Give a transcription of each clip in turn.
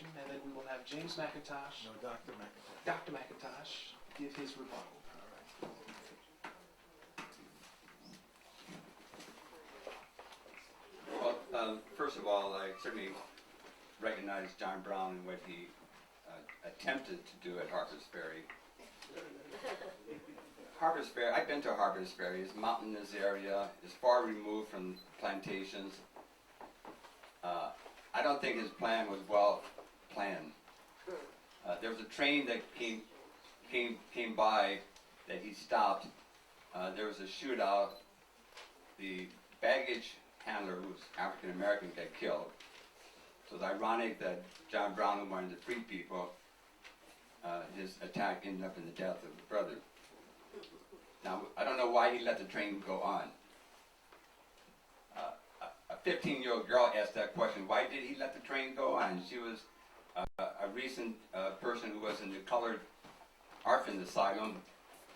presentation, and then we will have James McIntosh, No, Dr. McIntyre. Dr. McIntosh, give his rebuttal. Well, first of all, I certainly recognize John Brown and what he attempted to do at Harper's Ferry. Harper's Ferry, I've been to Harper's Ferry. It's a mountainous area. It's far removed from plantations. I don't think his plan was well planned. There was a train that came by that he stopped. There was a shootout. The baggage handler, who was African American, got killed. So it's ironic that John Brown, who wanted to free people, his attack ended up in the death of his brother. Now, I don't know why he let the train go on. A 15-year-old girl asked that question, why did he let the train go on? She was a recent person who was in the colored orphan asylum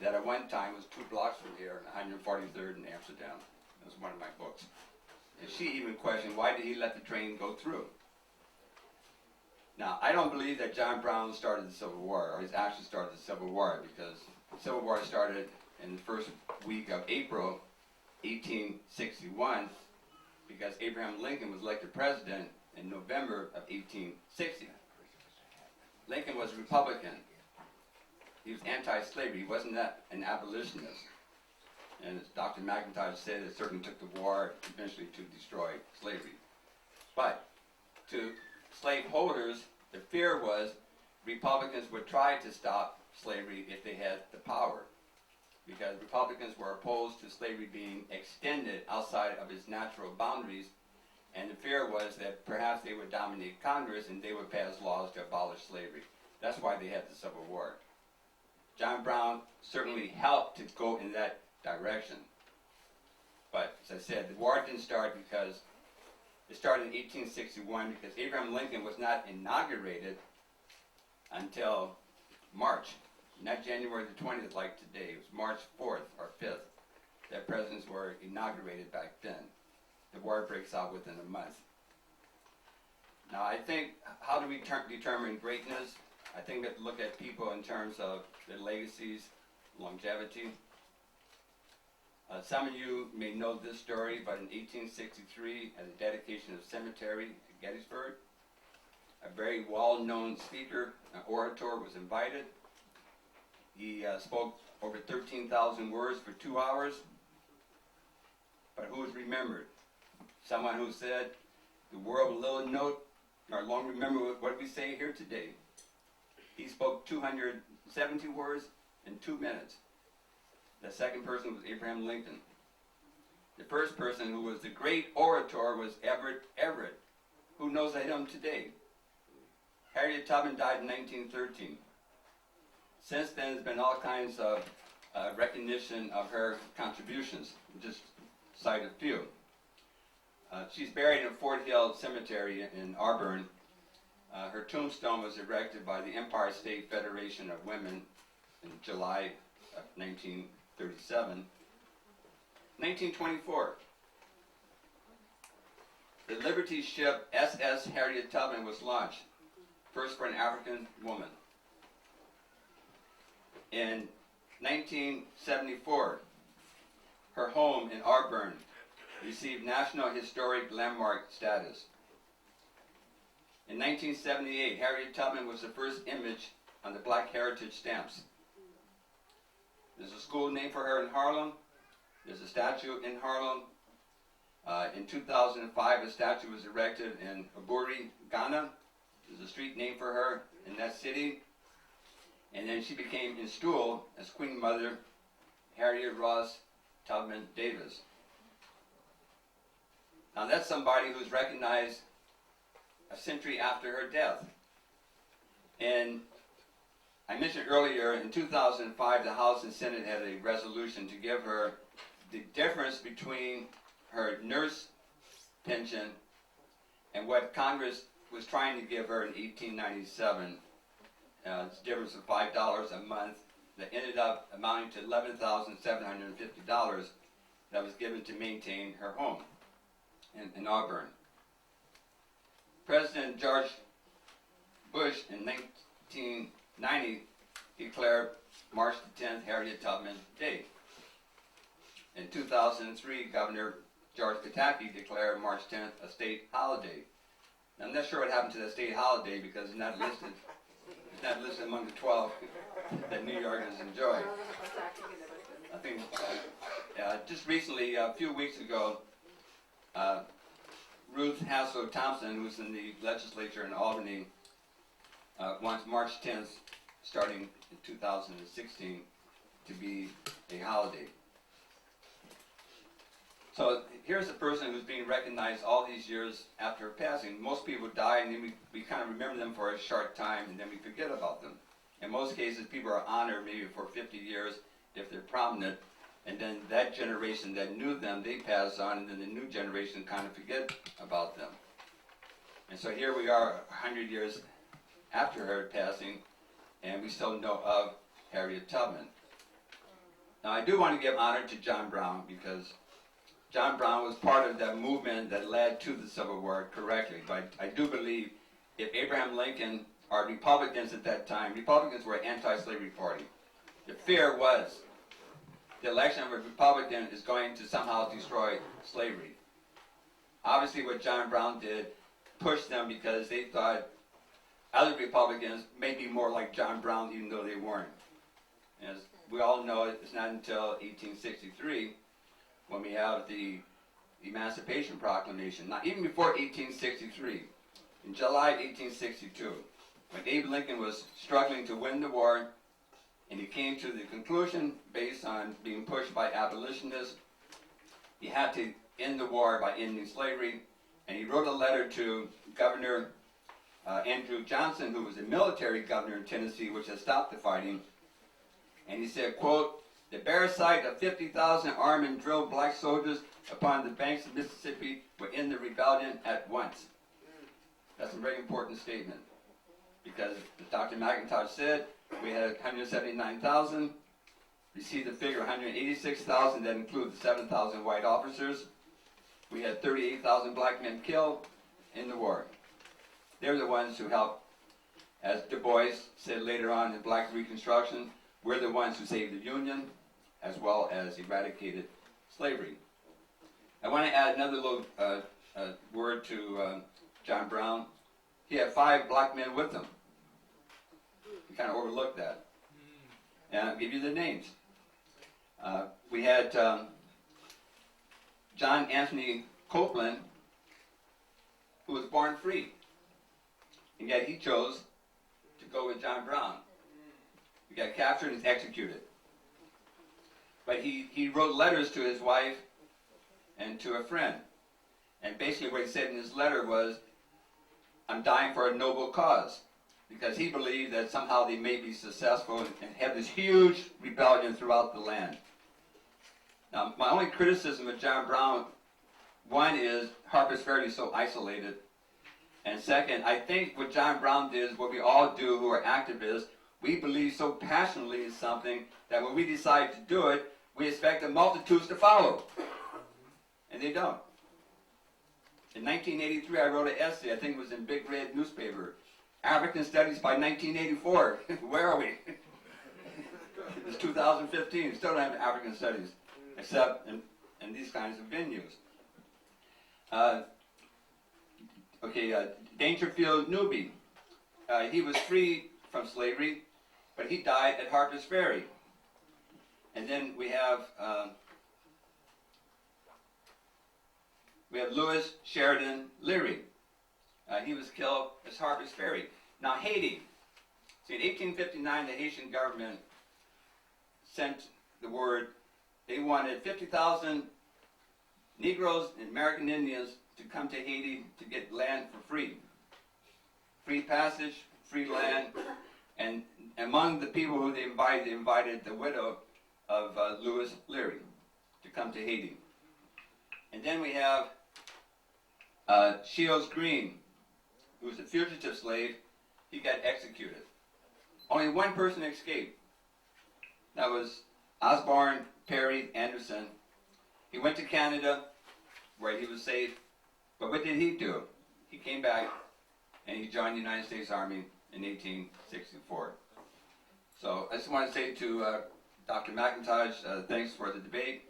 that at one time was 2 blocks from here, 143rd in Amsterdam. It was one of my books. And she even questioned, why did he let the train go through? Now, I don't believe that John Brown started the Civil War, or he's actually started the Civil War, because the Civil War started in the first week of April 1861, because Abraham Lincoln was elected president in November of 1860. Lincoln was a Republican. He was anti-slavery. He wasn't an abolitionist. And as Dr. McIntyre said, it certainly took the war eventually to destroy slavery. But to slaveholders, the fear was Republicans would try to stop slavery if they had the power, because Republicans were opposed to slavery being extended outside of its natural boundaries, and the fear was that perhaps they would dominate Congress and they would pass laws to abolish slavery. That's why they had the Civil War. John Brown certainly helped to go in that direction. But as I said, the war didn't start because it started in 1861, because Abraham Lincoln was not inaugurated until March, not January the 20th like today. It was March 4th or 5th that presidents were inaugurated back then. The war breaks out within a month. Now, I think, how do we determine greatness? I think we have to look at people in terms of their legacies, longevity. Some of you may know this story, but in 1863, at the dedication of cemetery at Gettysburg, a very well-known speaker, an orator, was invited. He spoke over 13,000 words for 2 hours. But who was remembered? Someone who said, the world will little note nor long remember what we say here today. He spoke 270 words in 2 minutes. The second person was Abraham Lincoln. The first person who was the great orator was Everett. Who knows him today? Harriet Tubman died in 1913. Since then, there's been all kinds of recognition of her contributions. Just cite a few. She's buried in Fort Hill Cemetery in Auburn. Her tombstone was erected by the Empire State Federation of Women in July of 1937. 1924. The Liberty ship SS Harriet Tubman was launched, first for an African woman. In 1974, her home in Auburn received National Historic Landmark status. In 1978, Harriet Tubman was the first image on the Black Heritage stamps. There's a school named for her in Harlem. There's a statue in Harlem. In 2005, a statue was erected in Aburi, Ghana. There's a street named for her in that city. And then she became installed as Queen Mother Harriet Ross Tubman Davis. Now that's somebody who's recognized a century after her death. And I mentioned earlier, in 2005, the House and Senate had a resolution to give her the difference between her nurse pension and what Congress was trying to give her in 1897. It's a difference of $5 a month that ended up amounting to $11,750 that was given to maintain her home in Auburn. President George Bush in 1990 declared March the 10th Harriet Tubman Day. In 2003, Governor George Pataki declared March 10th a state holiday. Now, I'm not sure what happened to that state holiday because it's not listed. It's not listed among the 12 that New Yorkers enjoy. I think just recently, a few weeks ago, Ruth Hassel Thompson, who's in the legislature in Albany, wants March 10th, starting in 2016, to be a holiday. So here's a person who's being recognized all these years after passing. Most people die, and then we kind of remember them for a short time, and then we forget about them. In most cases, people are honored maybe for 50 years if they're prominent, and then that generation that knew them, they pass on, and then the new generation kind of forget about them. And so here we are 100 years after her passing, and we still know of Harriet Tubman. Now, I do want to give honor to John Brown, because John Brown was part of that movement that led to the Civil War correctly. But I do believe if Abraham Lincoln or Republicans at that time, Republicans were an anti-slavery party. The fear was the election of a Republican is going to somehow destroy slavery. Obviously what John Brown did pushed them because they thought other Republicans may be more like John Brown even though they weren't. As we all know, it's not until 1863 when we have the Emancipation Proclamation. Now, even before 1863, in July 1862, when Abe Lincoln was struggling to win the war, and he came to the conclusion, based on being pushed by abolitionists, he had to end the war by ending slavery, and he wrote a letter to Governor Andrew Johnson, who was a military governor in Tennessee, which had stopped the fighting, and he said, quote, "The bare sight of 50,000 armed and drilled black soldiers upon the banks of Mississippi would end the rebellion at once." That's a very important statement, because as Dr. McIntosh said, we had 179,000. We see the figure 186,000, that includes 7,000 white officers. We had 38,000 black men killed in the war. They're the ones who helped, as Du Bois said later on in Black Reconstruction, we're the ones who saved the Union, as well as eradicated slavery. I want to add another little word to John Brown. He had 5 black men with him. We kind of overlooked that. And I'll give you the names. We had John Anthony Copeland, who was born free, and yet he chose to go with John Brown. He got captured and executed. But he wrote letters to his wife and to a friend. And basically what he said in his letter was, "I'm dying for a noble cause," because he believed that somehow they may be successful and have this huge rebellion throughout the land. Now, my only criticism of John Brown, one is Harper's Ferry is so isolated. And second, I think what John Brown did is what we all do who are activists. We believe so passionately in something that when we decide to do it, we expect the multitudes to follow. And they don't. In 1983, I wrote an essay, I think it was in Big Red newspaper, African Studies by 1984. Where are we? It's 2015, we still don't have African Studies, except in these kinds of venues. Dangerfield Newby. He was free from slavery, but he died at Harper's Ferry. And then we have Lewis Sheridan Leary. He was killed at Harper's Ferry. Now Haiti. See, in 1859, the Haitian government sent the word they wanted 50,000 Negroes and American Indians to come to Haiti to get land for free. Free passage, free land, and among the people who they invited the widow of Lewis Leary to come to Haiti. And then we have Shields Green, who was a fugitive slave. He got executed. Only one person escaped. That was Osborne Perry Anderson. He went to Canada, where he was safe. But what did he do? He came back and he joined the United States Army in 1864. So I just want to say to Dr. McIntosh, thanks for the debate.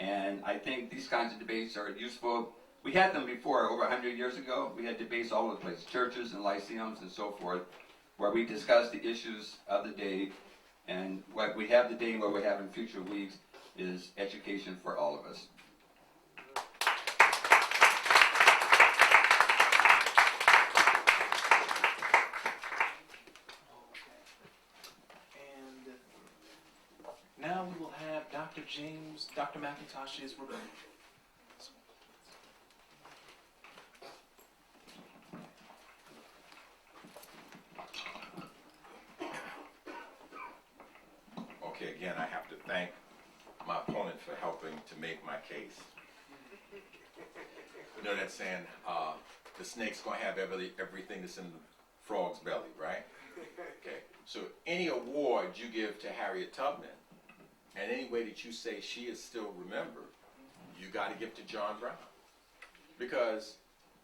And I think these kinds of debates are useful. We had them before, over 100 years ago. We had debates all over the place, churches and lyceums and so forth, where we discussed the issues of the day. And what we have today and what we have in future weeks is education for all of us. And now we will have Dr. McIntosh's rebuttal. Okay, again, I have to thank my opponent for helping to make my case. You know that saying, the snake's gonna have everything that's in the frog's belly, right? Okay, so any award you give to Harriet Tubman, and any way that you say she is still remembered, you gotta give to John Brown. Because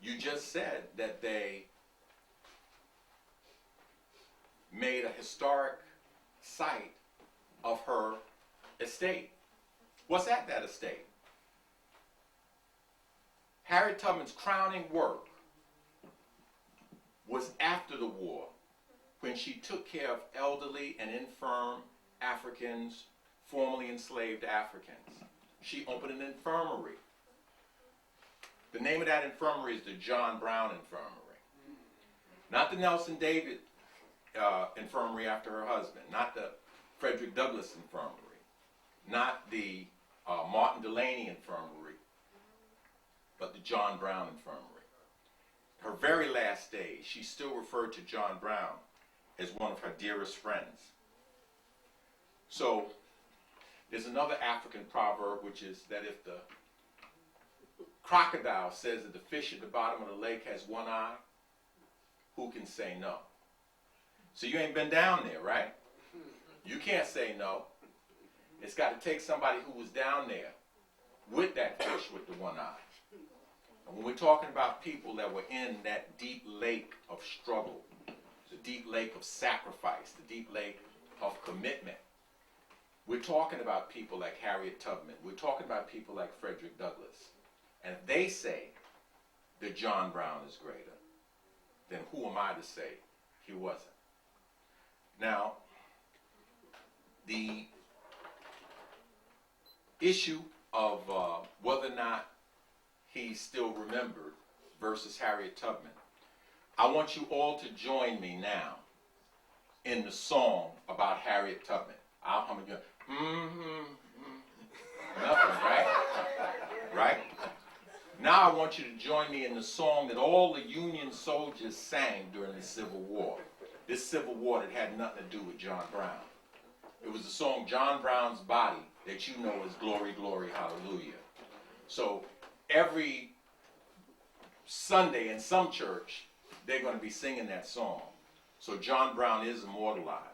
you just said that they made a historic site of her estate. What's at that estate? Harriet Tubman's crowning work was after the war, when she took care of elderly and infirm Africans, formerly enslaved Africans. She opened an infirmary. The name of that infirmary is the John Brown Infirmary. Not the Nelson David Infirmary after her husband, not the Frederick Douglass Infirmary, not the Martin Delany Infirmary, but the John Brown Infirmary. Her very last days, she still referred to John Brown as one of her dearest friends. So there's another African proverb, which is that if the crocodile says that the fish at the bottom of the lake has one eye, who can say no? So you ain't been down there, right? You can't say no. It's got to take somebody who was down there with that fish with the one eye. And when we're talking about people that were in that deep lake of struggle, the deep lake of sacrifice, the deep lake of commitment, we're talking about people like Harriet Tubman. We're talking about people like Frederick Douglass. And if they say that John Brown is greater, then who am I to say he wasn't? Now, the issue of whether or not he's still remembered versus Harriet Tubman, I want you all to join me now in the song about Harriet Tubman. I'll hum again. Nothing, right? Right? Now I want you to join me in the song that all the Union soldiers sang during the Civil War. This Civil War that had nothing to do with John Brown. It was the song John Brown's Body that you know as Glory, Glory, Hallelujah. So every Sunday in some church, they're going to be singing that song. So John Brown is immortalized.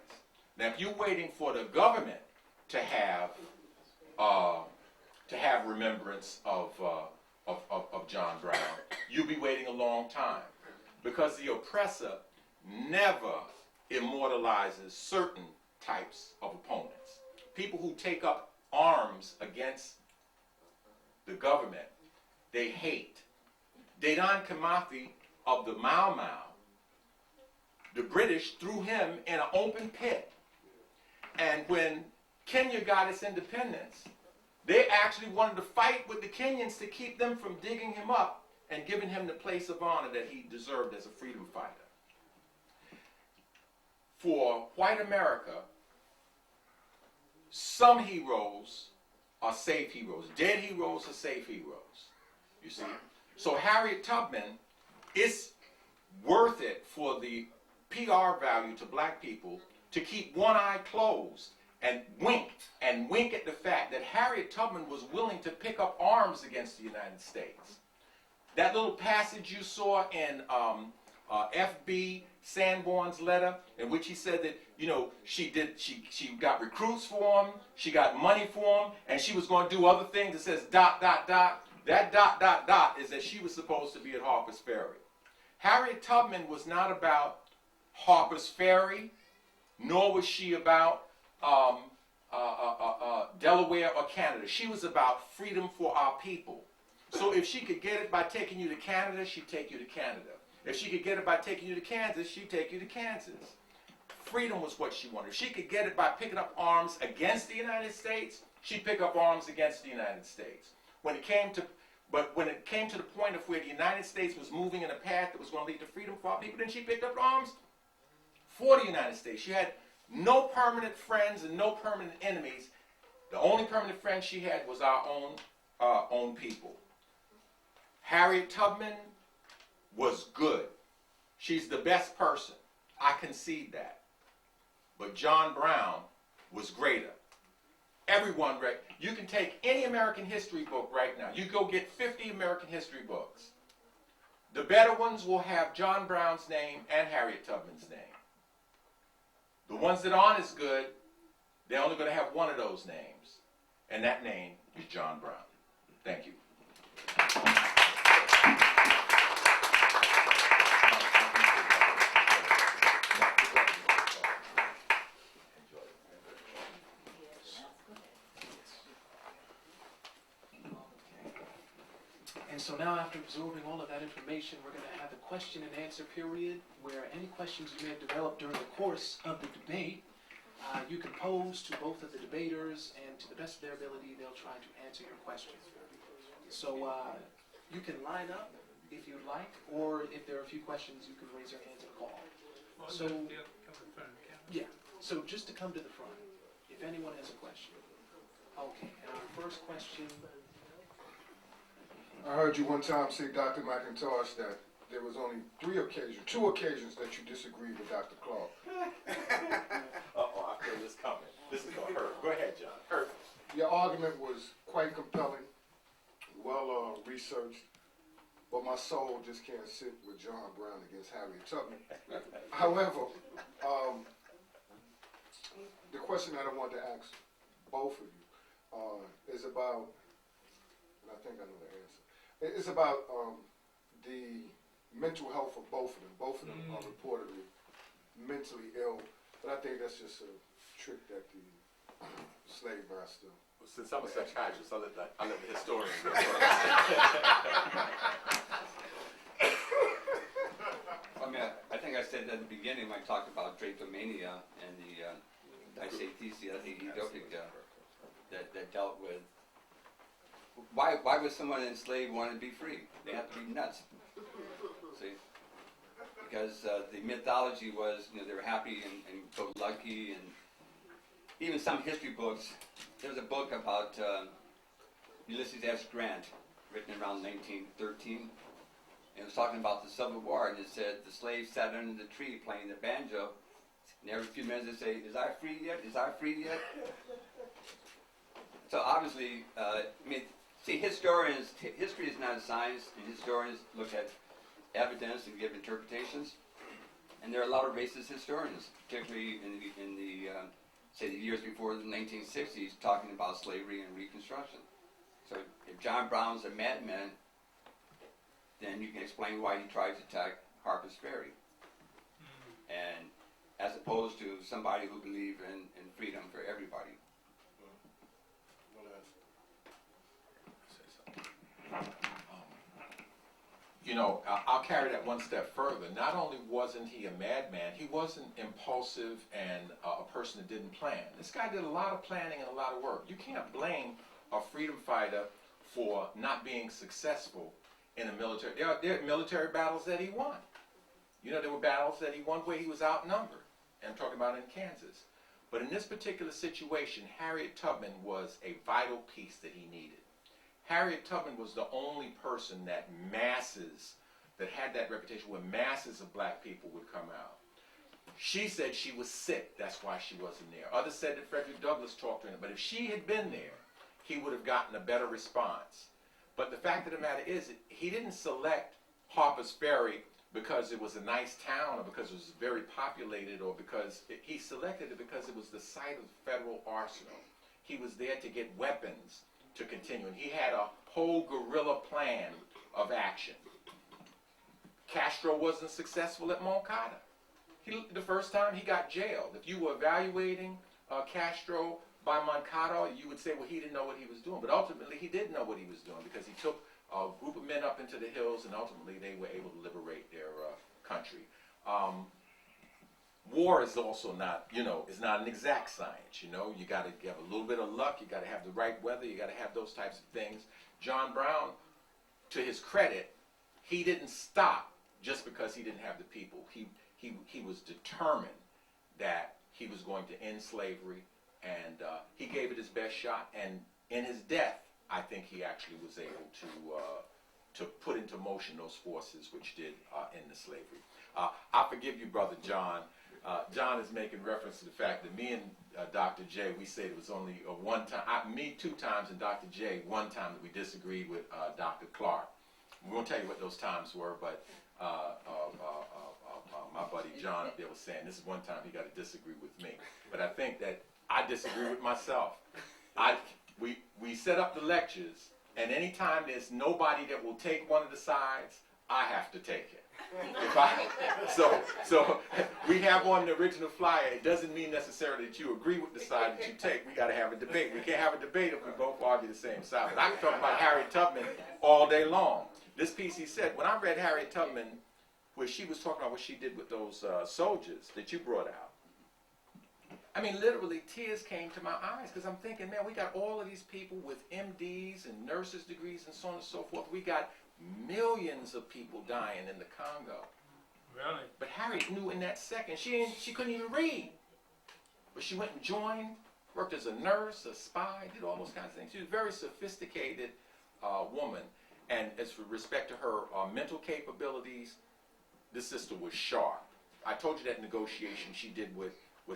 Now if you're waiting for the government to have remembrance of John Brown, you'll be waiting a long time. Because the oppressor never immortalizes certain types of opponents. People who take up arms against the government, they hate. Dedan Kimathi of the Mau Mau, the British threw him in an open pit. And when Kenya got its independence, they actually wanted to fight with the Kenyans to keep them from digging him up and giving him the place of honor that he deserved as a freedom fighter. For white America, some heroes are safe heroes. Dead heroes are safe heroes, you see. So Harriet Tubman, it's worth it for the PR value to black people to keep one eye closed and wink at the fact that Harriet Tubman was willing to pick up arms against the United States. That little passage you saw in F.B. Sanborn's letter, in which he said that, you know, she got recruits for him, she got money for him, and she was going to do other things. It says ... That ... is that she was supposed to be at Harper's Ferry. Harriet Tubman was not about Harper's Ferry, nor was she about Delaware or Canada. She was about freedom for our people. So if she could get it by taking you to Canada, she'd take you to Canada. If she could get it by taking you to Kansas, she'd take you to Kansas. Freedom was what she wanted. If she could get it by picking up arms against the United States, she'd pick up arms against the United States. When it came to the point of where the United States was moving in a path that was going to lead to freedom for our people, then she picked up arms for the United States. She had no permanent friends and no permanent enemies. The only permanent friend she had was our own people. Harriet Tubman was good. She's the best person. I concede that. But John Brown was greater. Everyone, you can take any American history book right now. You go get 50 American history books. The better ones will have John Brown's name and Harriet Tubman's name. The ones that aren't as good, they're only going to have one of those names. And that name is John Brown. Thank you. And so now, after absorbing all of that information, we're going to have a question and answer period where any questions you may have developed during the course of the debate, you can pose to both of the debaters, and to the best of their ability, they'll try to answer your questions. So you can line up if you'd like, or if there are a few questions, you can raise your hands and call. So, yeah, so just to come to the front, if anyone has a question. Okay, and our first question. I heard you one time say, Dr. McIntosh, that there was only two occasions that you disagreed with Dr. Clarke. Uh-oh, I feel this coming. This is going to hurt. Go ahead, John. Hurt. Your argument was quite compelling, well researched, but my soul just can't sit with John Brown against Harriet Tubman. However, the question that I want to ask both of you is about, and I think I know the answer. It's about the mental health of both of them. Both of them are reportedly mentally ill, but I think that's just a trick that the slave master. Since I'm a psychiatrist, I'll let the historian go I mean, I think I said at the beginning when I talked about drapetomania and the dysesthesia, the edopic that dealt with. Why would someone enslaved want to be free? They have to be nuts. See? Because the mythology was, they were happy and go-lucky, and even some history books. There was a book about Ulysses S. Grant, written around 1913. And it was talking about the Civil War, and it said the slaves sat under the tree playing the banjo, and every few minutes they say, "Is I free yet? Is I free yet?" So obviously, see, history is not a science, and historians look at evidence and give interpretations. And there are a lot of racist historians, particularly in the say the years before the 1960s, talking about slavery and Reconstruction. So if John Brown's a madman, then you can explain why he tried to attack Harper's Ferry. And as opposed to somebody who believed in freedom for everybody. I'll carry that one step further. Not only wasn't he a madman, he wasn't impulsive and a person that didn't plan. This guy did a lot of planning and a lot of work. You can't blame a freedom fighter for not being successful in a military. There are military battles that he won. There were battles that he won where he was outnumbered. And I'm talking about in Kansas. But in this particular situation, Harriet Tubman was a vital piece that he needed. Harriet Tubman was the only person that had that reputation where masses of black people would come out. She said she was sick, that's why she wasn't there. Others said that Frederick Douglass talked to her, but if she had been there, he would have gotten a better response. But the fact of the matter is, he didn't select Harper's Ferry because it was a nice town or because it was very populated or because he selected it because it was the site of the federal arsenal. He was there to get weapons to continue, and he had a whole guerrilla plan of action. Castro wasn't successful at Moncada. The first time he got jailed. If you were evaluating Castro by Moncada, you would say, well, he didn't know what he was doing. But ultimately, he did know what he was doing because he took a group of men up into the hills, and ultimately they were able to liberate their country. War is also not, is not an exact science. You got to have a little bit of luck. You got to have the right weather. You got to have those types of things. John Brown, to his credit, he didn't stop just because he didn't have the people. He was determined that he was going to end slavery, and he gave it his best shot. And in his death, I think he actually was able to put into motion those forces which did end the slavery. I forgive you, Brother John. John is making reference to the fact that me and Dr. J, we said it was only one time, me 2 times and Dr. J 1 time that we disagreed with Dr. Clarke. We won't tell you what those times were, but my buddy John up there was saying this is one time he got to disagree with me. But I think that I disagree with myself. We set up the lectures, and anytime there's nobody that will take one of the sides, I have to take it. So we have on the original flyer, it doesn't mean necessarily that you agree with the side that you take. We got to have a debate. We can't have a debate if we both argue the same side. But I can talk about Harriet Tubman all day long. This piece he said, when I read Harriet Tubman, where she was talking about what she did with those soldiers that you brought out, I mean, literally tears came to my eyes because I'm thinking, man, we got all of these people with MDs and nurses degrees and so on and so forth. We got millions of people dying in the Congo. Really? But Harriet knew in that second, she couldn't even read. But she went and joined, worked as a nurse, a spy, did all those kinds of things. She was a very sophisticated woman. And as for respect to her mental capabilities, this sister was sharp. I told you that negotiation she did with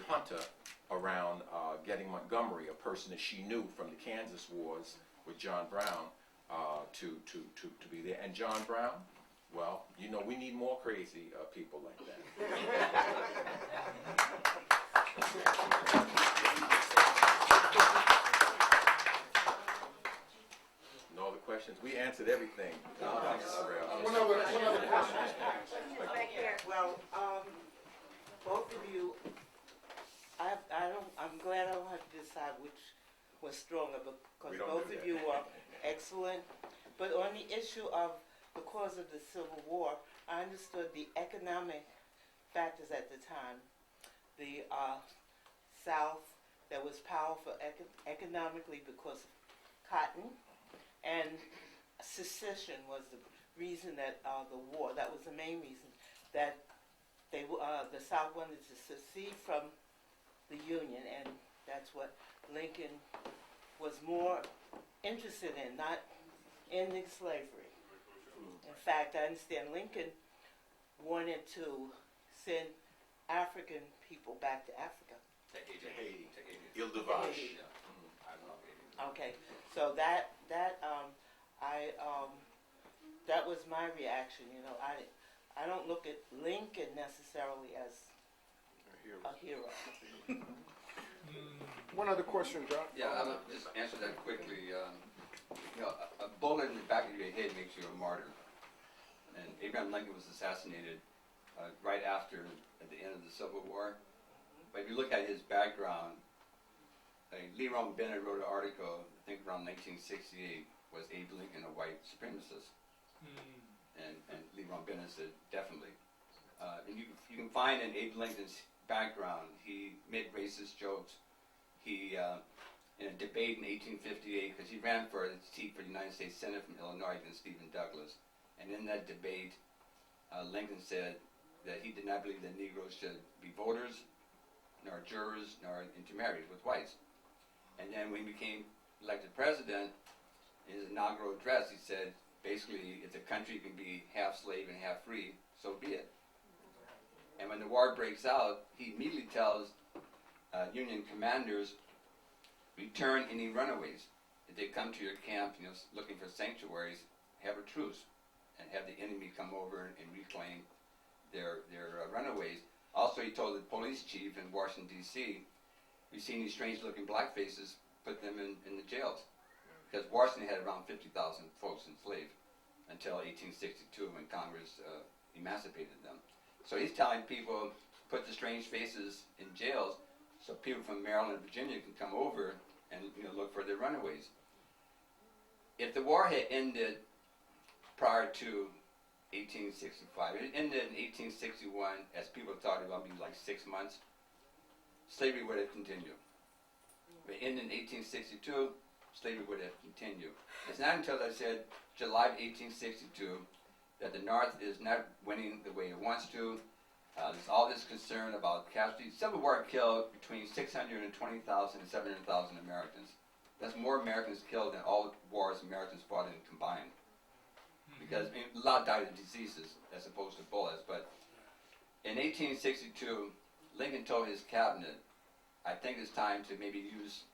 Hunter around getting Montgomery, a person that she knew from the Kansas Wars with John Brown, to be there. And John Brown, well, we need more crazy people like that. No other questions? We answered everything. One other question. Well, both of you, I'm glad I don't have to decide which was stronger because both of you are excellent. But on the issue of the cause of the Civil War, I understood the economic factors at the time. The South that was powerful economically because of cotton, and secession was the reason that the war, that was the main reason that the South wanted to secede from the Union, and that's what Lincoln was more interested in, not ending slavery. In fact, I understand Lincoln wanted to send African people back to Africa. To Haiti. Ile-de-Vache. Okay, so that was my reaction. I don't look at Lincoln necessarily as a hero. One other question, John. Yeah, I'll just answer that quickly. A bullet in the back of your head makes you a martyr. And Abraham Lincoln was assassinated right after, at the end of the Civil War. But if you look at his background, Leron Bennett wrote an article, I think around 1968, was Abe Lincoln a white supremacist? And Leron Bennett said, definitely. And you can find in Abe Lincoln's background, he made racist jokes. He, in a debate in 1858, because he ran for a seat for the United States Senate from Illinois against Stephen Douglas, and in that debate, Lincoln said that he did not believe that Negroes should be voters, nor jurors, nor intermarried with whites. And then when he became elected president, in his inaugural address, he said, basically, if the country can be half slave and half free, so be it. And when the war breaks out, he immediately tells Union commanders, return any runaways. If they come to your camp, looking for sanctuaries, have a truce and have the enemy come over and reclaim their runaways. Also, he told the police chief in Washington, D.C., we've seen these strange-looking black faces, put them in the jails. Because Washington had around 50,000 folks enslaved until 1862 when Congress emancipated them. So he's telling people, put the strange faces in jails so people from Maryland and Virginia can come over and look for their runaways. If the war had ended prior to 1865, it ended in 1861, as people thought it was going to be like 6 months, slavery would have continued. If it ended in 1862, slavery would have continued. It's not until I said July of 1862 that the North is not winning the way it wants to. There's all this concern about casualties. Civil War killed between 620,000 and 700,000 Americans. That's more Americans killed than all the wars Americans fought in combined. Because a lot died of diseases as opposed to bullets. But in 1862, Lincoln told his cabinet, I think it's time to maybe use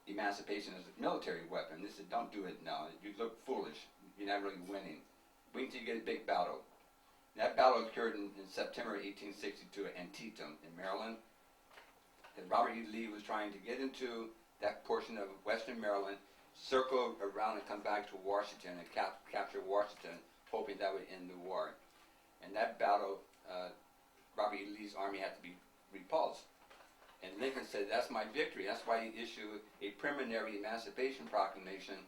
emancipation as a military weapon. They said, don't do it now. You look foolish. You're not really winning. Wait until you get a big battle. And that battle occurred in September 1862 at Antietam in Maryland. And Robert E. Lee was trying to get into that portion of western Maryland, circle around and come back to Washington and capture Washington, hoping that would end the war. And that battle, Robert E. Lee's army had to be repulsed. And Lincoln said, that's my victory. That's why he issued a preliminary Emancipation Proclamation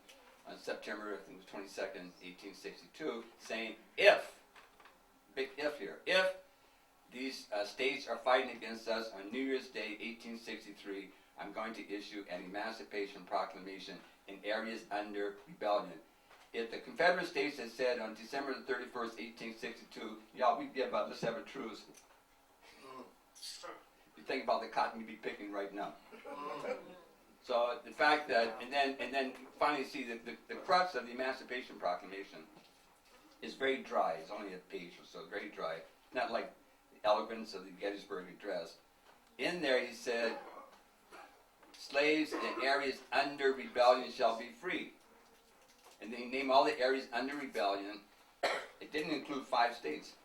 on September, I think it was 22nd, 1862, saying, if, big if here, if these states are fighting against us on New Year's Day, 1863, I'm going to issue an Emancipation Proclamation in areas under rebellion. If the Confederate States had said on December the 31st, 1862, y'all, we give up, let's have a truce. You think about the cotton you'd be picking right now. So the fact that, and then finally see the crux of the Emancipation Proclamation is very dry. It's only a page or so, very dry. Not like the eloquence of the Gettysburg Address. In there he said, slaves in areas under rebellion shall be free. And then he named all the areas under rebellion. It didn't include 5 states.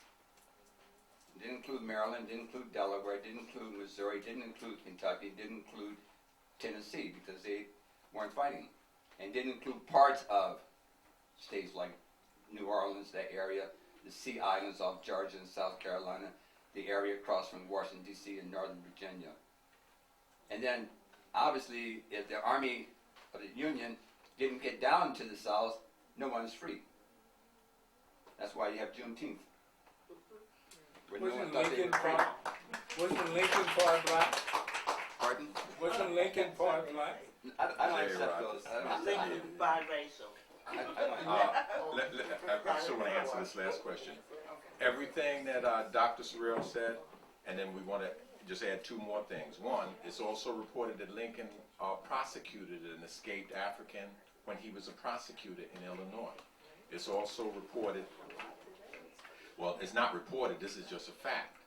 It didn't include Maryland, didn't include Delaware, didn't include Missouri, didn't include Kentucky, didn't include Tennessee because they weren't fighting. And didn't include parts of states like New Orleans, that area, the Sea Islands off Georgia and South Carolina, the area across from Washington, D.C. and Northern Virginia. And then, obviously, if the Army of the Union didn't get down to the South, no one's free. That's why you have Juneteenth. Wasn't Lincoln part black? Pardon? Wasn't Lincoln part black? I don't accept those. Lincoln biracial. I still want to answer this last question. Everything that Dr. Sorrell said, and then we want to just add 2 more things. One, it's also reported that Lincoln prosecuted an escaped African when he was a prosecutor in Illinois. It's also reported, well, it's not reported, this is just a fact.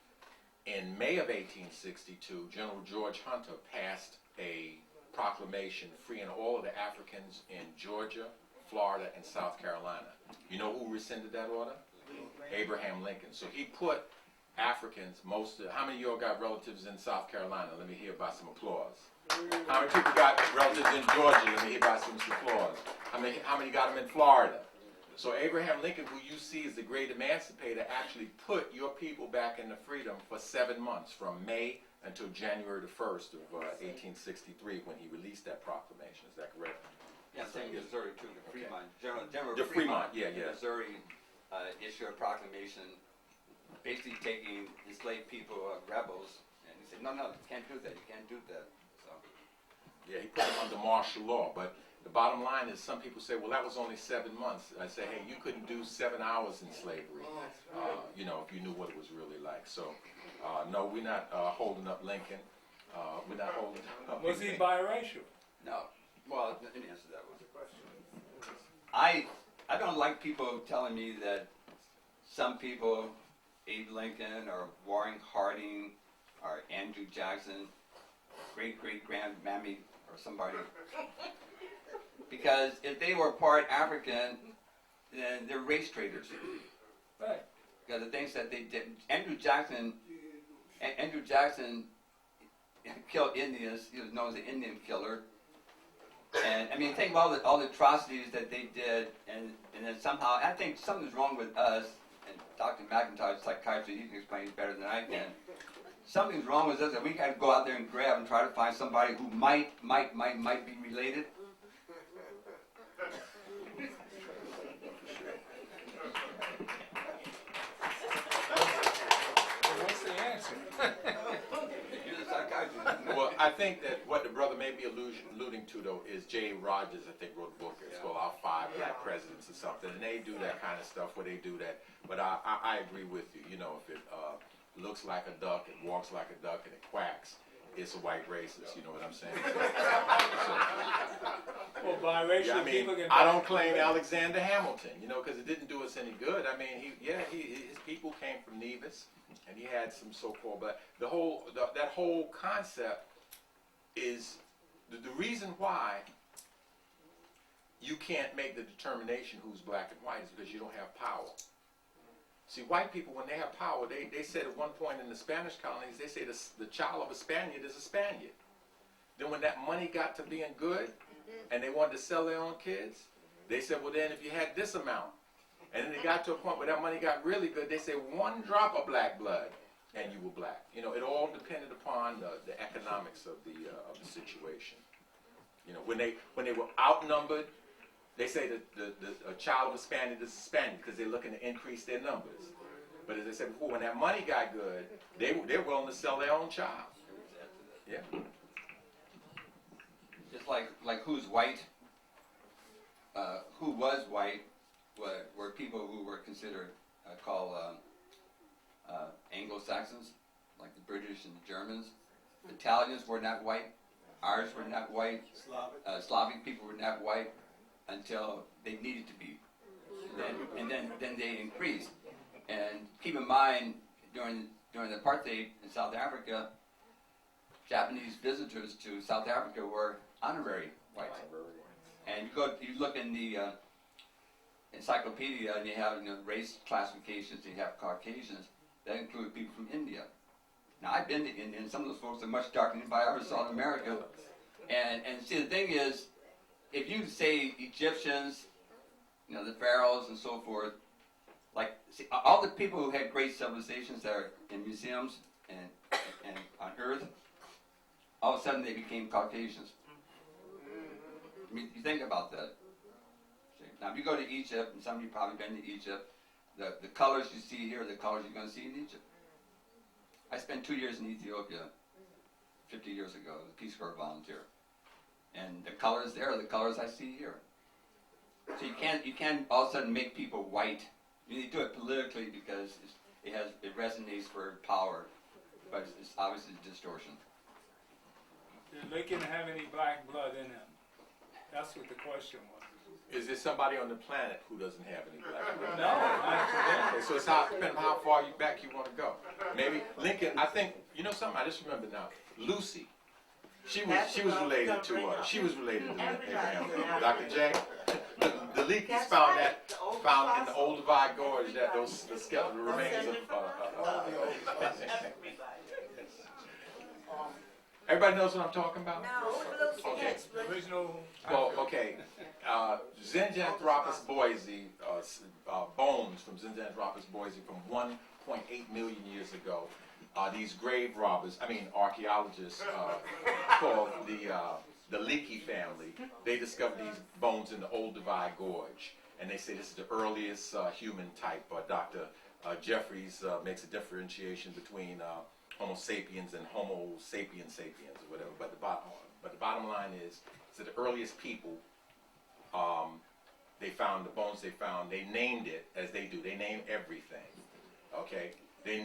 In May of 1862, General George Hunter passed a proclamation freeing all of the Africans in Georgia, Florida, and South Carolina. You know who rescinded that order? Abraham Lincoln. So he put Africans, how many of y'all got relatives in South Carolina? Let me hear by some applause. How many people got relatives in Georgia? Let me hear by some applause. How many got them in Florida? So Abraham Lincoln, who you see as the great emancipator, actually put your people back into freedom for 7 months, from May until January the 1st of 1863, when he released that proclamation. Is that correct? Yeah, same in Missouri too. The Fremont, General The Fremont, yeah. Missouri issued a proclamation, basically taking enslaved people, rebels, and he said, no, you can't do that. You can't do that. So. Yeah, he put them under martial law. But the bottom line is, some people say, well, that was only 7 months. I say, hey, you couldn't do 7 hours in slavery, if you knew what it was really like. So, no, we're not holding up Lincoln. We're not holding up. Was he biracial? No. Well, let me answer that one. I don't like people telling me that some people, Abe Lincoln or Warren Harding or Andrew Jackson, great-great-grandmammy or somebody, because if they were part African, then they're race traitors. Right. Because the things that they did, Andrew Jackson killed Indians. He was known as the Indian killer. And I mean, think about all the atrocities that they did, and then somehow I think something's wrong with us, and Dr. McIntyre, psychiatrist, he can explain it better than I can. Something's wrong with us, and we got to go out there and grab and try to find somebody who might be related. What's the answer? You're the psychiatrist. Well, I think that what the brother may be alluding to, though, is Jay Rogers, I think, wrote a book. It's called Our Five Black Presidents or something. And they do that kind of stuff where they do that. But I agree with you. You know, if it looks like a duck, it walks like a duck, and it quacks, it's a white racist. You know what I'm saying? Well, biracial Yeah, I mean, people can. I don't claim Alexander Hamilton, you know, because it didn't do us any good. I mean, his people came from Nevis, and he had some so-called black. That whole concept is the reason why you can't make the determination who's black and white is because you don't have power. See, white people, when they have power, they said at one point in the Spanish colonies, they say the child of a Spaniard is a Spaniard. Then when that money got to being good, and they wanted to sell their own kids, they said, well then if you had this amount, and then they got to a point where that money got really good, they said 1 drop of black blood, and you were black. You know, it all depended upon the economics of the situation. You know, when they were outnumbered, they say that a child of a Spaniard is a Spaniard because they're looking to increase their numbers. But as I said before, when that money got good, they're willing to sell their own child. Yeah. Just like who's white, who was white were people who were considered called Anglo-Saxons, like the British and the Germans. Italians were not white. Irish were not white. Slavic people were not white until they needed to be. And then they increased. And keep in mind, during the apartheid in South Africa, Japanese visitors to South Africa were honorary whites. And you look in the encyclopedia, and you have race classifications. You have Caucasians that include people from India. Now I've been to India, and some of those folks are much darker than I ever saw in America. And see, the thing is, if you say Egyptians, the pharaohs and so forth, see, all the people who had great civilizations that are in museums and on Earth, all of a sudden they became Caucasians. I mean, you think about that. Now, if you go to Egypt, and some of you probably been to Egypt, the colors you see here are the colors you're going to see in Egypt. I spent 2 years in Ethiopia 50 years ago as a Peace Corps volunteer. And the colors there are the colors I see here. So you can't all of a sudden make people white. You need to do it politically because it resonates for power, but it's obviously a distortion. Did Lincoln have any black blood in him? That's what the question was. Is there somebody on the planet who doesn't have any black blood? No, not today. Okay, so it's depending on how far back you want to go. Maybe Lincoln. I think something. I just remember now. Lucy. She was related to Abraham. Dr. J. The Leakeys found in the Old Divide Gorge that the skeletal remains of. Everybody knows what I'm talking about? No, Okay. Original. Well, okay. Zinjanthropus boise, bones from Zinjanthropus boise from 1.8 million years ago. These grave robbers, archaeologists called the Leakey family, they discovered these bones in the Old Divide Gorge. And they say this is the earliest human type. Dr. Jeffries makes a differentiation between Homo sapiens and Homo sapiens sapiens or whatever. But the bottom line is that the earliest people, they found the bones they found, they named it as they do. They name everything. Okay? They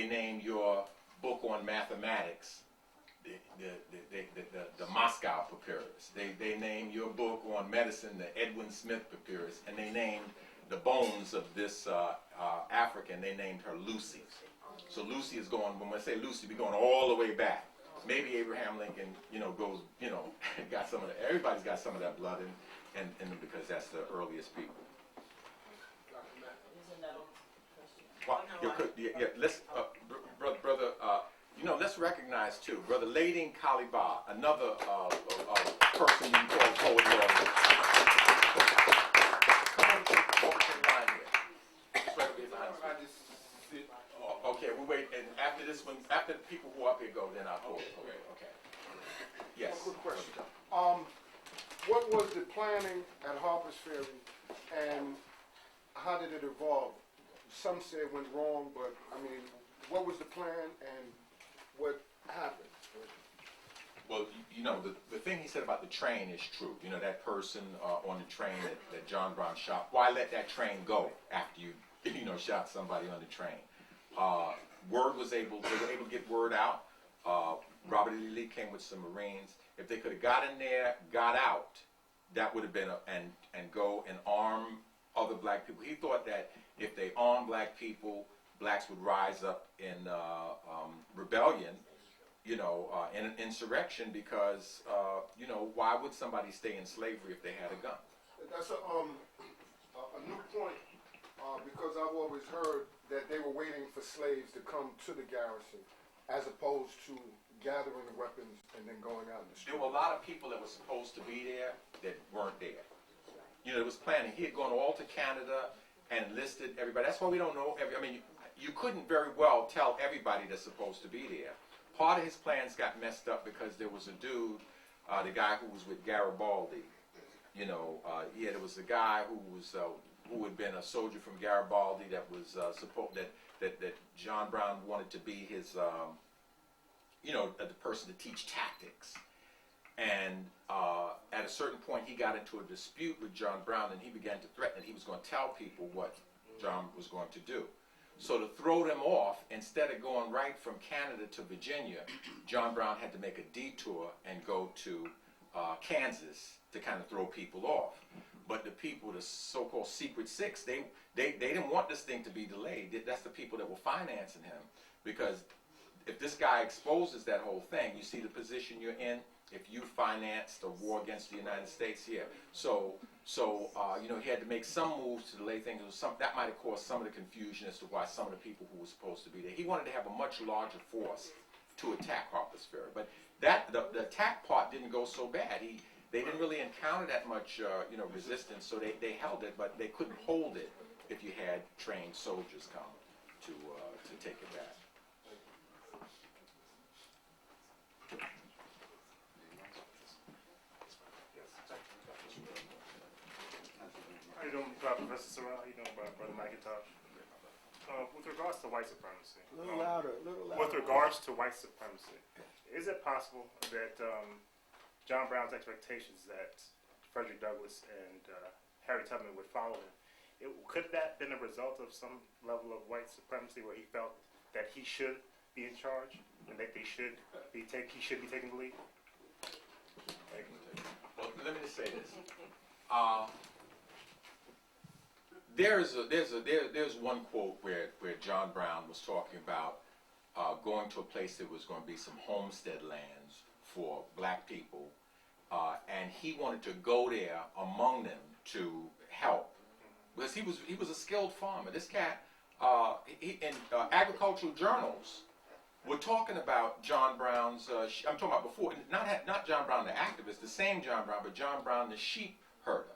name your book on mathematics the Moscow Papyrus. They name your book on medicine the Edwin Smith Papyrus, and they named the bones of this African. They named her Lucy. So Lucy is going. When I say Lucy, we're going all the way back. Maybe Abraham Lincoln, goes, got some of that. Everybody's got some of that blood in them because that's the earliest people. Well, let's, brother, let's recognize too, Brother Lading Kaliba, another person you can call poet laureate. Come on, over to the line here. Just right behind when after the people who are up here go, then I'll pull it. Okay. Yes. One quick question. What was the planning at Harper's Ferry, and how did it evolve? Some say it went wrong, but I mean, what was the plan and what happened? Well, you know, the thing he said about the train is true. You know, that person on the train that John Brown shot, why let that train go after you, shot somebody on the train? They were able to get word out. Robert E. Lee came with some Marines. If they could have got in there, got out, that would have been, and go and arm other black people. He thought that if they armed black people, blacks would rise up in rebellion, in an insurrection, because, why would somebody stay in slavery if they had a gun? That's a new point, because I've always heard that they were waiting for slaves to come to the garrison, as opposed to gathering the weapons and then going out in the street. There were a lot of people that were supposed to be there that weren't there. It was planning. He had gone all to Canada and enlisted everybody. That's why we don't know. You couldn't very well tell everybody that's supposed to be there. Part of his plans got messed up because there was a dude, the guy who was with Garibaldi. There was a guy who had been a soldier from Garibaldi that was that John Brown wanted to be his, the person to teach tactics. And at a certain point, he got into a dispute with John Brown, and he began to threaten that he was going to tell people what John was going to do. So to throw them off, instead of going right from Canada to Virginia, John Brown had to make a detour and go to Kansas to kind of throw people off. But the people, the so-called Secret Six, they didn't want this thing to be delayed. That's the people that were financing him, because if this guy exposes that whole thing, you see the position you're in. If you financed a war against the United States here, so he had to make some moves to delay things. That might have caused some of the confusion as to why some of the people who were supposed to be there. He wanted to have a much larger force to attack Harper's Ferry, but the attack part didn't go so bad. They didn't really encounter that much resistance, so they held it, but they couldn't hold it if you had trained soldiers come to take it back. How you doing, Professor Sorrell? How you doing, Brother McIntosh? With regards to white supremacy, A little louder. with regards to white supremacy, is it possible that John Brown's expectations that Frederick Douglass and Harriet Tubman would follow him, could that have been a result of some level of white supremacy, where he felt that he should be in charge and that he should be taking the lead? Well, let me just say this. There's one quote where John Brown was talking about going to a place that was going to be some homestead lands for black people, and he wanted to go there among them to help, because he was a skilled farmer. This cat, in agricultural journals, were talking about John Brown's. I'm talking about before, not John Brown the activist, the same John Brown, but John Brown the sheep herder.